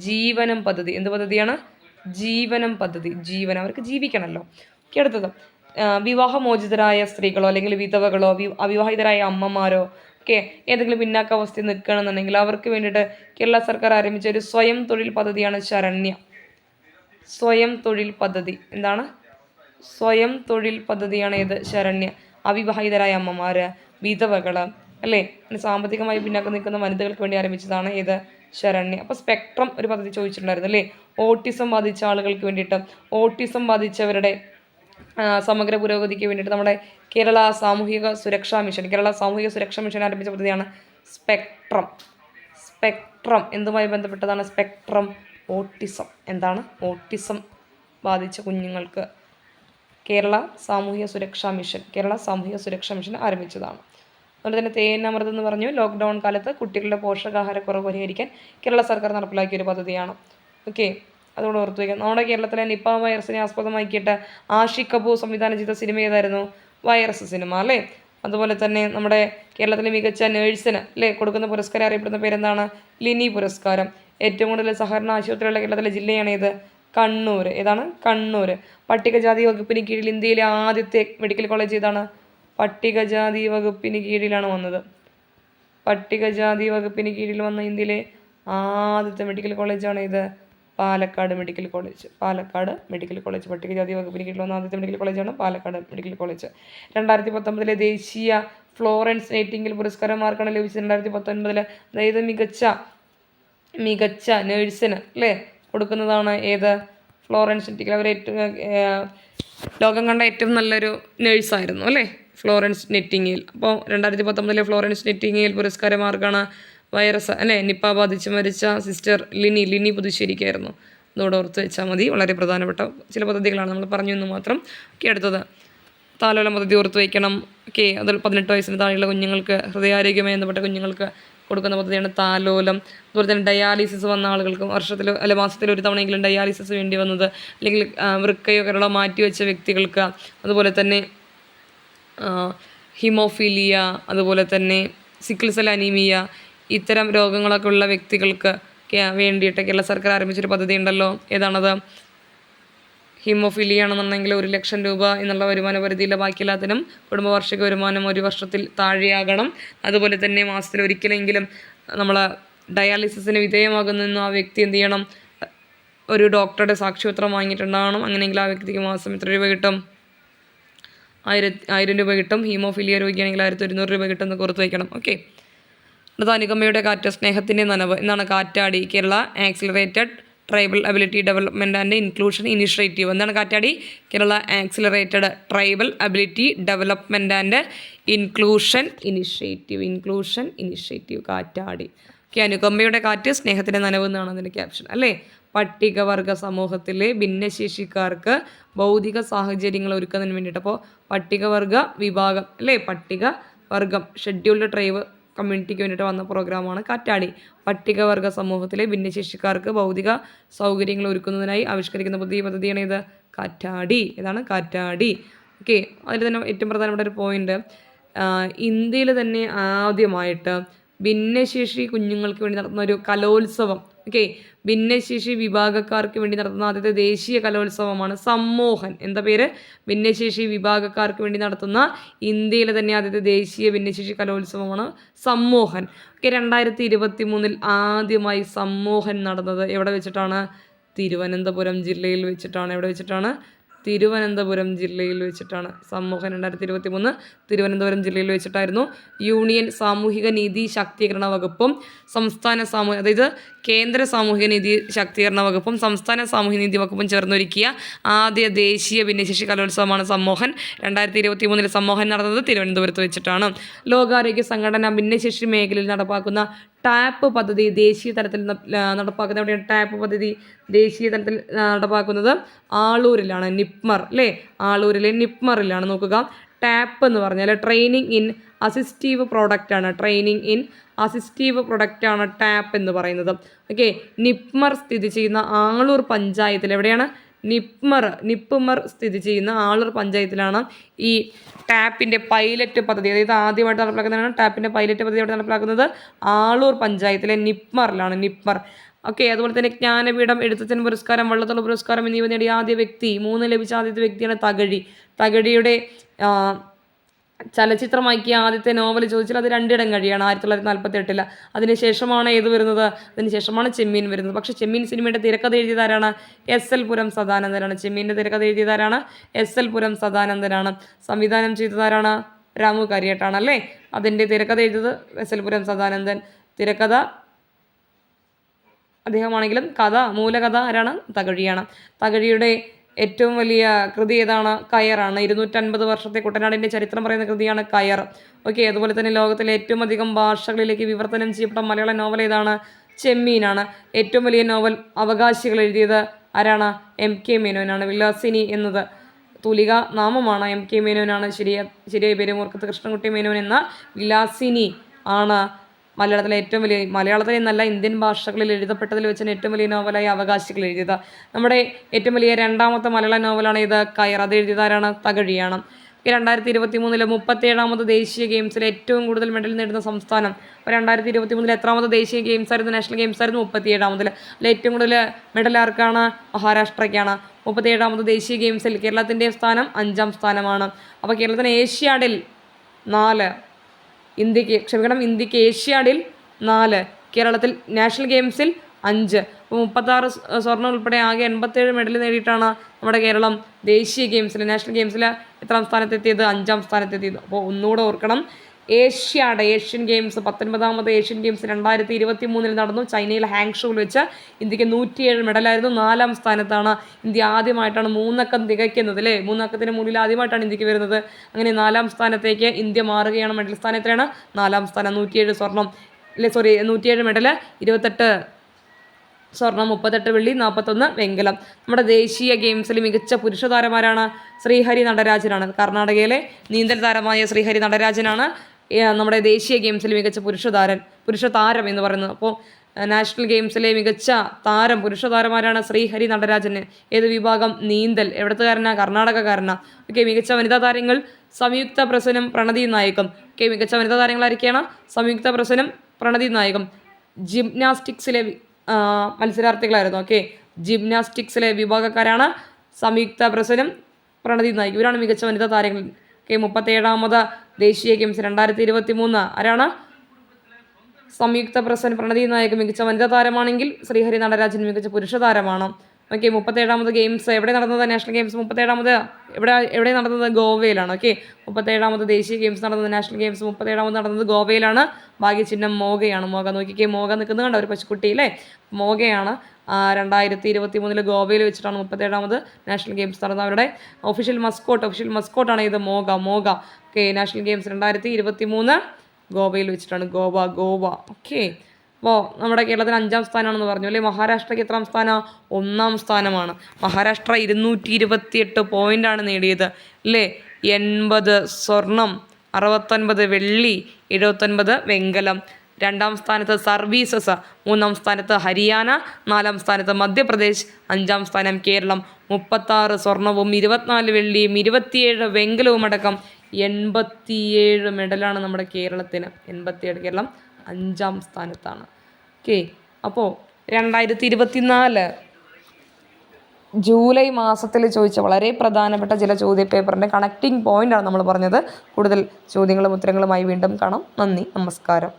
ജീവനം പദ്ധതി. എന്ത് പദ്ധതിയാണ്? ജീവനം പദ്ധതി. ജീവനം, അവർക്ക് ജീവിക്കണമല്ലോ. അടുത്തത് വിവാഹമോചിതരായ സ്ത്രീകളോ അല്ലെങ്കിൽ വിധവകളോ അവിവാഹിതരായ അമ്മമാരോ ഒക്കെ ഏതെങ്കിലും പിന്നാക്കാവസ്ഥയിൽ നിൽക്കുകയാണെന്നുണ്ടെങ്കിൽ അവർക്ക് വേണ്ടിയിട്ട് കേരള സർക്കാർ ആരംഭിച്ച ഒരു സ്വയം തൊഴിൽ പദ്ധതിയാണ് ശരണ്യ. സ്വയം തൊഴിൽ പദ്ധതി. എന്താണ്? സ്വയം തൊഴിൽ പദ്ധതിയാണ് ഏത്? ശരണ്യ. അവിവാഹിതരായ അമ്മമാർ, വിധവകൾ അല്ലേ, സാമ്പത്തികമായി പിന്നാക്കം നിൽക്കുന്ന വനിതകൾക്ക് വേണ്ടി ആരംഭിച്ചതാണ് ഏത്? ശരണ്യ. അപ്പോൾ സ്പെക്ട്രം ഒരു പദ്ധതി ചോദിച്ചിട്ടുണ്ടായിരുന്നു അല്ലേ, ഓട്ടിസം ബാധിച്ച ആളുകൾക്ക് വേണ്ടിയിട്ട്, ഓട്ടിസം ബാധിച്ചവരുടെ സമഗ്ര പുരോഗതിക്ക് വേണ്ടിയിട്ട് നമ്മുടെ കേരള സാമൂഹിക സുരക്ഷാ മിഷൻ ആരംഭിച്ച പദ്ധതിയാണ് സ്പെക്ട്രം. സ്പെക്ട്രം എന്തുമായി ബന്ധപ്പെട്ടതാണ്? Spectrum autism. എന്താണ്? ഓട്ടിസം ബാധിച്ച കുഞ്ഞുങ്ങൾക്ക് കേരള സാമൂഹിക സുരക്ഷാ മിഷൻ ആരംഭിച്ചതാണ്. അതുപോലെ തന്നെ തേനമൃത് എന്ന് പറഞ്ഞു, ലോക്ക്ഡൗൺ കാലത്ത് കുട്ടികളുടെ പോഷകാഹാരക്കുറവ് പരിഹരിക്കാൻ കേരള സർക്കാർ നടപ്പിലാക്കിയ ഒരു പദ്ധതിയാണ്. ഓക്കെ, അതുകൊണ്ട് ഓർത്തു വയ്ക്കാം. നമ്മുടെ കേരളത്തിലെ നിപ്പ വൈറസിനെ ആസ്പദമാക്കിയിട്ട് ആഷിഖ് കപൂർ സംവിധാനം ചെയ്ത സിനിമ ഏതായിരുന്നു? വൈറസ് സിനിമ അല്ലേ. അതുപോലെ തന്നെ നമ്മുടെ കേരളത്തിലെ മികച്ച നേഴ്സിന് അല്ലേ കൊടുക്കുന്ന പുരസ്കാരം അറിയപ്പെടുന്ന പേരെന്താണ്? ലിനി പുരസ്കാരം. ഏറ്റവും കൂടുതൽ സഹകരണ ആശുപത്രിയുള്ള കേരളത്തിലെ ജില്ലയാണ് ഏത്? കണ്ണൂർ. ഏതാണ്? കണ്ണൂർ. പട്ടികജാതി വകുപ്പിന് കീഴിൽ ഇന്ത്യയിലെ ആദ്യത്തെ മെഡിക്കൽ കോളേജ് ഏതാണ്? പട്ടികജാതി വകുപ്പിന് കീഴിലാണ് വന്നത്. പട്ടികജാതി വകുപ്പിന് കീഴിൽ വന്ന ഇന്ത്യയിലെ ആദ്യത്തെ മെഡിക്കൽ കോളേജാണ് ഇത്? Palakkad medical college. പട്ടികജാതി വകുപ്പിന് കീഴിൽ വന്ന ആദ്യത്തെ മെഡിക്കൽ കോളേജാണ് പാലക്കാട് മെഡിക്കൽ കോളേജ്. 2019 ദേശീയ ഫ്ലോറൻസ് നൈറ്റിംഗേൽ പുരസ്കാരം ആർക്കാണ് ലഭിച്ചത്? 2019 അതായത് മികച്ച നേഴ്സിന് അല്ലേ കൊടുക്കുന്നതാണ് ഏത്? Florence Nightingale. അവർ ലോകം കണ്ട ഏറ്റവും നല്ലൊരു നേഴ്സായിരുന്നു അല്ലേ ഫ്ലോറൻസ് നൈറ്റിംഗേൽ. അപ്പോൾ 2019 ഫ്ലോറൻസ് നൈറ്റിംഗേൽ പുരസ്കാരം ആർക്കാണ്? വൈറസ് അല്ലേ, നിപ്പ ബാധിച്ച് മരിച്ച സിസ്റ്റർ ലിനി പുതുശ്ശേരിക്കായിരുന്നു. അതോടെ ഓർത്ത് വെച്ചാൽ മതി. വളരെ പ്രധാനപ്പെട്ട ചില പദ്ധതികളാണ് നമ്മൾ പറഞ്ഞു എന്ന് മാത്രം. ഓക്കെ, അടുത്തത് താലോലം പദ്ധതി ഓർത്ത് വയ്ക്കണം. ഓക്കെ, അതിൽ 18 വയസ്സിന് താഴെയുള്ള കുഞ്ഞുങ്ങൾക്ക്, ഹൃദയാരോഗ്യമായി ബന്ധപ്പെട്ട കുഞ്ഞുങ്ങൾക്ക് കൊടുക്കുന്ന പദ്ധതിയാണ് താലോലം. അതുപോലെ തന്നെ ഡയാലിസിസ് വന്ന ആളുകൾക്കും മാസത്തിൽ ഒരു തവണയെങ്കിലും ഡയാലിസിസ് വേണ്ടി വന്നത്, അല്ലെങ്കിൽ വൃക്കയോ കരളോ മാറ്റിവെച്ച വ്യക്തികൾക്ക്, അതുപോലെ തന്നെ ഹിമോഫീലിയ, അതുപോലെ തന്നെ സിക്കിൾ സെൽ അനീമിയ, ഇത്തരം രോഗങ്ങളൊക്കെ ഉള്ള വ്യക്തികൾക്ക് വേണ്ടിയിട്ട് കേരള സർക്കാർ ആരംഭിച്ചൊരു പദ്ധതി ഉണ്ടല്ലോ. ഏതാണത്? ഹിമോഫീലിയ ആണെന്നുണ്ടെങ്കിൽ 1 ലക്ഷം രൂപ എന്നുള്ള വരുമാന പരിധിയില്ല, ബാക്കി എല്ലാത്തിനും കുടുംബ വാർഷിക വരുമാനം 1 വർഷത്തിൽ താഴെയാകണം. അതുപോലെ തന്നെ മാസത്തിൽ ഒരിക്കലെങ്കിലും നമ്മൾ ഡയാലിസിസിന് വിധേയമാകുന്ന ആ വ്യക്തി എന്ത് ചെയ്യണം? ഒരു ഡോക്ടറുടെ സാക്ഷ്യപത്രം വാങ്ങിയിട്ടുണ്ടാകണം. അങ്ങനെയെങ്കിൽ ആ വ്യക്തിക്ക് മാസം എത്ര രൂപ കിട്ടും? 1000 രൂപ കിട്ടും. ഹീമോഫീലിയ രോഗിയാണെങ്കിൽ 1100 രൂപ കിട്ടും എന്ന് ഓർത്ത് വയ്ക്കണം. ഓക്കെ, അടുത്ത അനുകമ്പയുടെ കാറ്റ്, സ്നേഹത്തിൻ്റെ നനവ്. എന്താണ്? Kattadi. Kerala accelerated tribal ability development and inclusion initiative. എന്താണ് Kattadi? Kerala accelerated tribal ability development and inclusion initiative Kattadi. Okay, അനുകമ്പയുടെ കാറ്റ്, സ്നേഹത്തിൻ്റെ നനവ് എന്നാണ് അതിൻ്റെ ക്യാപ്ഷൻ അല്ലേ. പട്ടികവർഗ സമൂഹത്തിലെ ഭിന്നശേഷിക്കാർക്ക് ഭൗതിക സാഹചര്യങ്ങൾ ഒരുക്കുന്നതിന് വേണ്ടിയിട്ട്, അപ്പോൾ പട്ടികവർഗ വിഭാഗം അല്ലേ, പട്ടികവർഗം ഷെഡ്യൂൾഡ് ട്രൈബ് കമ്മ്യൂണിറ്റിക്ക് വേണ്ടിയിട്ട് വന്ന പ്രോഗ്രാമാണ് കാറ്റാടി. പട്ടികവർഗ സമൂഹത്തിലെ ഭിന്നശേഷിക്കാർക്ക് ഭൗതിക സൗകര്യങ്ങൾ ഒരുക്കുന്നതിനായി ആവിഷ്കരിക്കുന്ന പുതിയ പദ്ധതിയാണ് ഇത്? കാറ്റാടി. ഏതാണ്? കാറ്റാടി. ഓക്കെ, അതിൽ തന്നെ ഏറ്റവും പ്രധാനപ്പെട്ട ഒരു പോയിന്റ്, ഇന്ത്യയിൽ തന്നെ ആദ്യമായിട്ട് ഭിന്നശേഷി കുഞ്ഞുങ്ങൾക്ക് വേണ്ടി നടത്തുന്ന ഒരു കലോത്സവം. ഓക്കെ, ഭിന്നശേഷി വിഭാഗക്കാർക്ക് വേണ്ടി നടത്തുന്ന ആദ്യത്തെ ദേശീയ കലോത്സവമാണ് സമ്മോഹൻ. എന്താ പേര്? ഭിന്നശേഷി വിഭാഗക്കാർക്ക് വേണ്ടി നടത്തുന്ന ഇന്ത്യയിലെ തന്നെ ആദ്യത്തെ ദേശീയ ഭിന്നശേഷി കലോത്സവമാണ് സമ്മോഹൻ. ഓക്കെ, 2023 ആദ്യമായി സമ്മോഹൻ നടന്നത് എവിടെ വെച്ചിട്ടാണ്? തിരുവനന്തപുരം ജില്ലയിൽ വെച്ചിട്ടാണ്. എവിടെ വെച്ചിട്ടാണ്? തിരുവനന്തപുരം ജില്ലയിൽ വെച്ചിട്ടാണ്. സമ്മോഹൻ 2023 തിരുവനന്തപുരം ജില്ലയിൽ വെച്ചിട്ടായിരുന്നു. യൂണിയൻ സാമൂഹിക നീതി ശാക്തീകരണ വകുപ്പും അതായത് കേന്ദ്ര സാമൂഹിക നീതി ശാക്തീകരണ വകുപ്പും സംസ്ഥാന സാമൂഹിക നീതി വകുപ്പും ചേർന്നൊരുക്കിയ ആദ്യ ദേശീയ ഭിന്നശേഷി കലോത്സവമാണ് സമ്മോഹൻ. 2023 സമ്മോഹൻ നടന്നത് തിരുവനന്തപുരത്ത് വെച്ചിട്ടാണ്. ലോകാരോഗ്യ സംഘടന ഭിന്നശേഷി മേഖലയിൽ നടപ്പാക്കുന്ന ടാപ്പ് പദ്ധതി ദേശീയ തലത്തിൽ നടപ്പാക്കുന്ന എവിടെയാണ്? ടാപ്പ് പദ്ധതി ദേശീയ തലത്തിൽ നടപ്പാക്കുന്നത് ആളൂരിലാണ്. നിപ്മർ അല്ലേ, ആളൂരിലെ നിപ്മറിലാണ്. നോക്കുക, ടാപ്പ് എന്ന് പറഞ്ഞാൽ ട്രെയിനിങ് ഇൻ അസിസ്റ്റീവ് പ്രൊഡക്റ്റ് ആണ് ടാപ്പ് എന്ന് പറയുന്നത്. ഓക്കെ, നിപ്മർ സ്ഥിതി ചെയ്യുന്ന ആളൂർ പഞ്ചായത്തിൽ എവിടെയാണ്? നിപ്മർ സ്ഥിതി ചെയ്യുന്ന ആളൂർ പഞ്ചായത്തിലാണ് ഈ ടാപ്പിൻ്റെ പൈലറ്റ് പദ്ധതി, അതായത് ആദ്യമായിട്ട് നടപ്പിലാക്കുന്നതാണ് ടാപ്പിൻ്റെ പൈലറ്റ് പദ്ധതി അവിടെ നടപ്പിലാക്കുന്നത് ആളൂർ പഞ്ചായത്തിലെ നിപ്മറിലാണ്. ഓക്കെ. അതുപോലെ തന്നെ ജ്ഞാനപീഠം, എഴുത്തച്ഛൻ പുരസ്കാരം, വള്ളത്തോൾ പുരസ്കാരം എന്നിവ നേടിയ ആദ്യ വ്യക്തി, 3 ലഭിച്ച ആദ്യത്തെ വ്യക്തിയാണ് തകഴിയുടെ ചലച്ചിത്രമാക്കിയ ആദ്യത്തെ നോവൽ ചോദിച്ചാൽ അത് 2 ഇടം കഴിയാണ് 1948. അതിനുശേഷമാണ് ഏത് വരുന്നത്? അതിനുശേഷമാണ് ചെമ്മീൻ വരുന്നത്. പക്ഷേ ചെമ്മീൻ സിനിമയുടെ തിരക്കഥ എഴുതിയതാരാണ്? SL പുരം സദാനന്ദനാണ്. ചെമ്മീൻ്റെ തിരക്കഥ എഴുതിയതാരാണ്? SL പുരം സദാനന്ദനാണ്. സംവിധാനം ചെയ്തതാരാണ്? രാമു കരിയട്ടാണ് അല്ലേ. അതിൻ്റെ തിരക്കഥ എഴുതിയത് SL പുരം സദാനന്ദൻ, തിരക്കഥ അദ്ദേഹമാണെങ്കിലും മൂലകഥ ആരാണ്? തകഴിയാണ്. തകഴിയുടെ ഏറ്റവും വലിയ കൃതി ഏതാണ്? കയറാണ്. 250 വർഷത്തെ കുട്ടനാടിൻ്റെ ചരിത്രം പറയുന്ന കൃതിയാണ് കയർ. ഓക്കെ. അതുപോലെ തന്നെ ലോകത്തിലെ ഏറ്റവും അധികം ഭാഷകളിലേക്ക് വിവർത്തനം ചെയ്യപ്പെട്ട മലയാള നോവൽ ഏതാണ്? ചെമ്മീനാണ്. ഏറ്റവും വലിയ നോവൽ അവകാശികൾ എഴുതിയത് ആരാണ്? MK മേനോനാണ്. വിലാസിനി എന്നത് തൂലിക നാമമാണ്. MK മേനോനാണ്. ശരിയായ പേര് മൂർഖത്ത് കൃഷ്ണൻകുട്ടി മേനോൻ എന്ന വിലാസിനി ആണ് മലയാളത്തിലെ ഏറ്റവും വലിയ, മലയാളത്തിൽ നിന്നല്ല ഇന്ത്യൻ ഭാഷകളിൽ എഴുതപ്പെട്ടതിൽ വെച്ചാൽ ഏറ്റവും വലിയ നോവലായി അവകാശികൾ എഴുതിയത്. നമ്മുടെ ഏറ്റവും വലിയ 2ാമത്തെ മലയാള നോവലാണ് ഇത് കയർ. അത് എഴുതിയതാരാണ്? തകഴിയാണ്. 2023 37ാമത് ദേശീയ ഗെയിംസിൽ ഏറ്റവും കൂടുതൽ മെഡൽ നേടുന്ന സംസ്ഥാനം. 2023 എത്രാമത് ദേശീയ ഗെയിംസ് ആയിരുന്നു? നാഷണൽ ഗെയിംസ് ആയിരുന്നു 37ാമതിൽ. അതിൽ ഏറ്റവും കൂടുതൽ മെഡൽ ആർക്കാണ്? മഹാരാഷ്ട്രയ്ക്കാണ്. 37ാമത് ദേശീയ ഗെയിംസിൽ കേരളത്തിൻ്റെ സ്ഥാനം 5ാം സ്ഥാനമാണ്. അപ്പോൾ കേരളത്തിന് ഏഷ്യാഡിൽ 4, ഇന്ത്യക്ക് ഏഷ്യാഡിൽ 4, കേരളത്തിൽ നാഷണൽ ഗെയിംസിൽ 5. അപ്പോൾ 36 സ്വർണ്ണം ഉൾപ്പെടെ ആകെ 87 മെഡൽ നേടിയിട്ടാണ് നമ്മുടെ കേരളം ദേശീയ ഗെയിംസിൽ, നാഷണൽ ഗെയിംസിൽ എത്രാം സ്ഥാനത്തെത്തിയത്? 5ാം സ്ഥാനത്തെത്തിയത്. അപ്പോൾ ഒന്നുകൂടെ ഓർക്കണം, ഏഷ്യൻ ഗെയിംസ് 19ാമത് ഏഷ്യൻ ഗെയിംസ് 2023 നടന്നു. ചൈനയിൽ ഹാങ്ഷോയിൽ വെച്ച് ഇന്ത്യക്ക് 107 മെഡലായിരുന്നു. 4ാം സ്ഥാനത്താണ്. ഇന്ത്യ ആദ്യമായിട്ടാണ് 3 അക്കം തികയ്ക്കുന്നത് അല്ലേ. 3 അക്കത്തിന് മുന്നിൽ ആദ്യമായിട്ടാണ് ഇന്ത്യക്ക് വരുന്നത്. അങ്ങനെ 4ാം സ്ഥാനത്തേക്ക് ഇന്ത്യ മാറുകയാണ്. മെഡൽ സ്ഥാനത്തിലാണ് 4ാം സ്ഥാനം. 107 മെഡൽ, 28 സ്വർണം, 38 വെള്ളി, 41 വെങ്കലം. നമ്മുടെ ദേശീയ ഗെയിംസിൽ മികച്ച പുരുഷ താരമാരാണ്? ശ്രീഹരി നടരാജനാണ്. കർണാടകയിലെ നീന്തൽ താരമായ ശ്രീഹരി നടരാജനാണ് നമ്മുടെ ദേശീയ ഗെയിംസിൽ മികച്ച പുരുഷ താരം എന്ന് പറയുന്നത്. അപ്പോൾ നാഷണൽ ഗെയിംസിലെ മികച്ച പുരുഷ താരമാരാണ്? ശ്രീഹരി നടരാജന്. ഏത് വിഭാഗം? നീന്തൽ. എവിടത്തുകാരനാ? കർണാടകക്കാരനാണ്. ഓക്കെ. മികച്ച വനിതാ താരങ്ങൾ സംയുക്ത പ്രസനും പ്രണതി നായകം. ഓക്കെ. മികച്ച വനിതാ താരങ്ങളായിരിക്കുകയാണ് സംയുക്ത പ്രസനും പ്രണതി നായകം. ജിംനാസ്റ്റിക്സിലെ മത്സരാർത്ഥികളായിരുന്നു. ഓക്കെ. ജിംനാസ്റ്റിക്സിലെ വിഭാഗക്കാരാണ് സംയുക്ത പ്രസനും പ്രണതി നായിക്. ഇവരാണ് മികച്ച വനിതാ താരങ്ങൾ. ഓക്കെ. 37ാമത് ദേശീയ ഗെയിംസ് 2023 ആരാണ്? സംയുക്ത പ്രസൻ, പ്രണതി നായക് മികച്ച വനിതാ താരമാണെങ്കിൽ ശ്രീഹരി നടരാജൻ മികച്ച പുരുഷ താരമാണ്. ഓക്കെ. 37ാമത് ഗെയിംസ് എവിടെ നടന്നത്? നാഷണൽ ഗെയിംസ് 37ാമത് എവിടെ നടന്നത്? ഗോവയിലാണ്. ഓക്കെ. 37ാമത് ദേശീയ ഗെയിംസ് നടന്നത്, നാഷണൽ ഗെയിംസ് 37ാമത് നടന്നത് ഗോവയിലാണ്. ഭാഗ്യചിഹ്നം മോഗയാണ്. നോക്കിക്കേ, മോഗ നിൽക്കുന്നത് കണ്ട ഒരു പശുക്കുട്ടി അല്ലേ. മോഗയാണ്. 2023 ഗോവയിൽ വെച്ചിട്ടാണ് 37ാമത് നാഷണൽ ഗെയിംസ് നടന്നത്. അവരുടെ ഒഫീഷ്യൽ മസ്കോട്ടാണ് ഇത് മോഗ. ഓക്കെ. നാഷണൽ ഗെയിംസ് 2023 ഗോവയിൽ വെച്ചിട്ടാണ്. ഗോവ. ഓക്കെ. അപ്പോൾ നമ്മുടെ കേരളത്തിന് 5ാം സ്ഥാനമാണെന്ന് പറഞ്ഞു അല്ലേ. മഹാരാഷ്ട്രയ്ക്ക് എത്രാം സ്ഥാനം? 1ാം സ്ഥാനമാണ്. മഹാരാഷ്ട്ര 228 പോയിൻ്റാണ് നേടിയത് അല്ലേ. 80 സ്വർണം, 69 വെള്ളി, 79 വെങ്കലം. 2ാം സ്ഥാനത്ത് സർവീസസ്, 3ാം സ്ഥാനത്ത് ഹരിയാന, 4ാം സ്ഥാനത്ത് മധ്യപ്രദേശ്, 5ാം സ്ഥാനം കേരളം. 36 സ്വർണവും 24 വെള്ളിയും 27 വെങ്കലവും അടക്കം 87 മെഡലാണ് നമ്മുടെ കേരളത്തിന്. 87. കേരളം 5ാം സ്ഥാനത്താണ്. ഓക്കെ. അപ്പോൾ 2024 ജൂലൈ മാസത്തിൽ ചോദിച്ച വളരെ പ്രധാനപ്പെട്ട ചില ചോദ്യപേപ്പറിൻ്റെ കണക്റ്റിംഗ് പോയിൻ്റാണ് നമ്മൾ പറഞ്ഞത്. കൂടുതൽ ചോദ്യങ്ങളും ഉത്തരങ്ങളുമായി വീണ്ടും കാണാം. നന്ദി, നമസ്കാരം.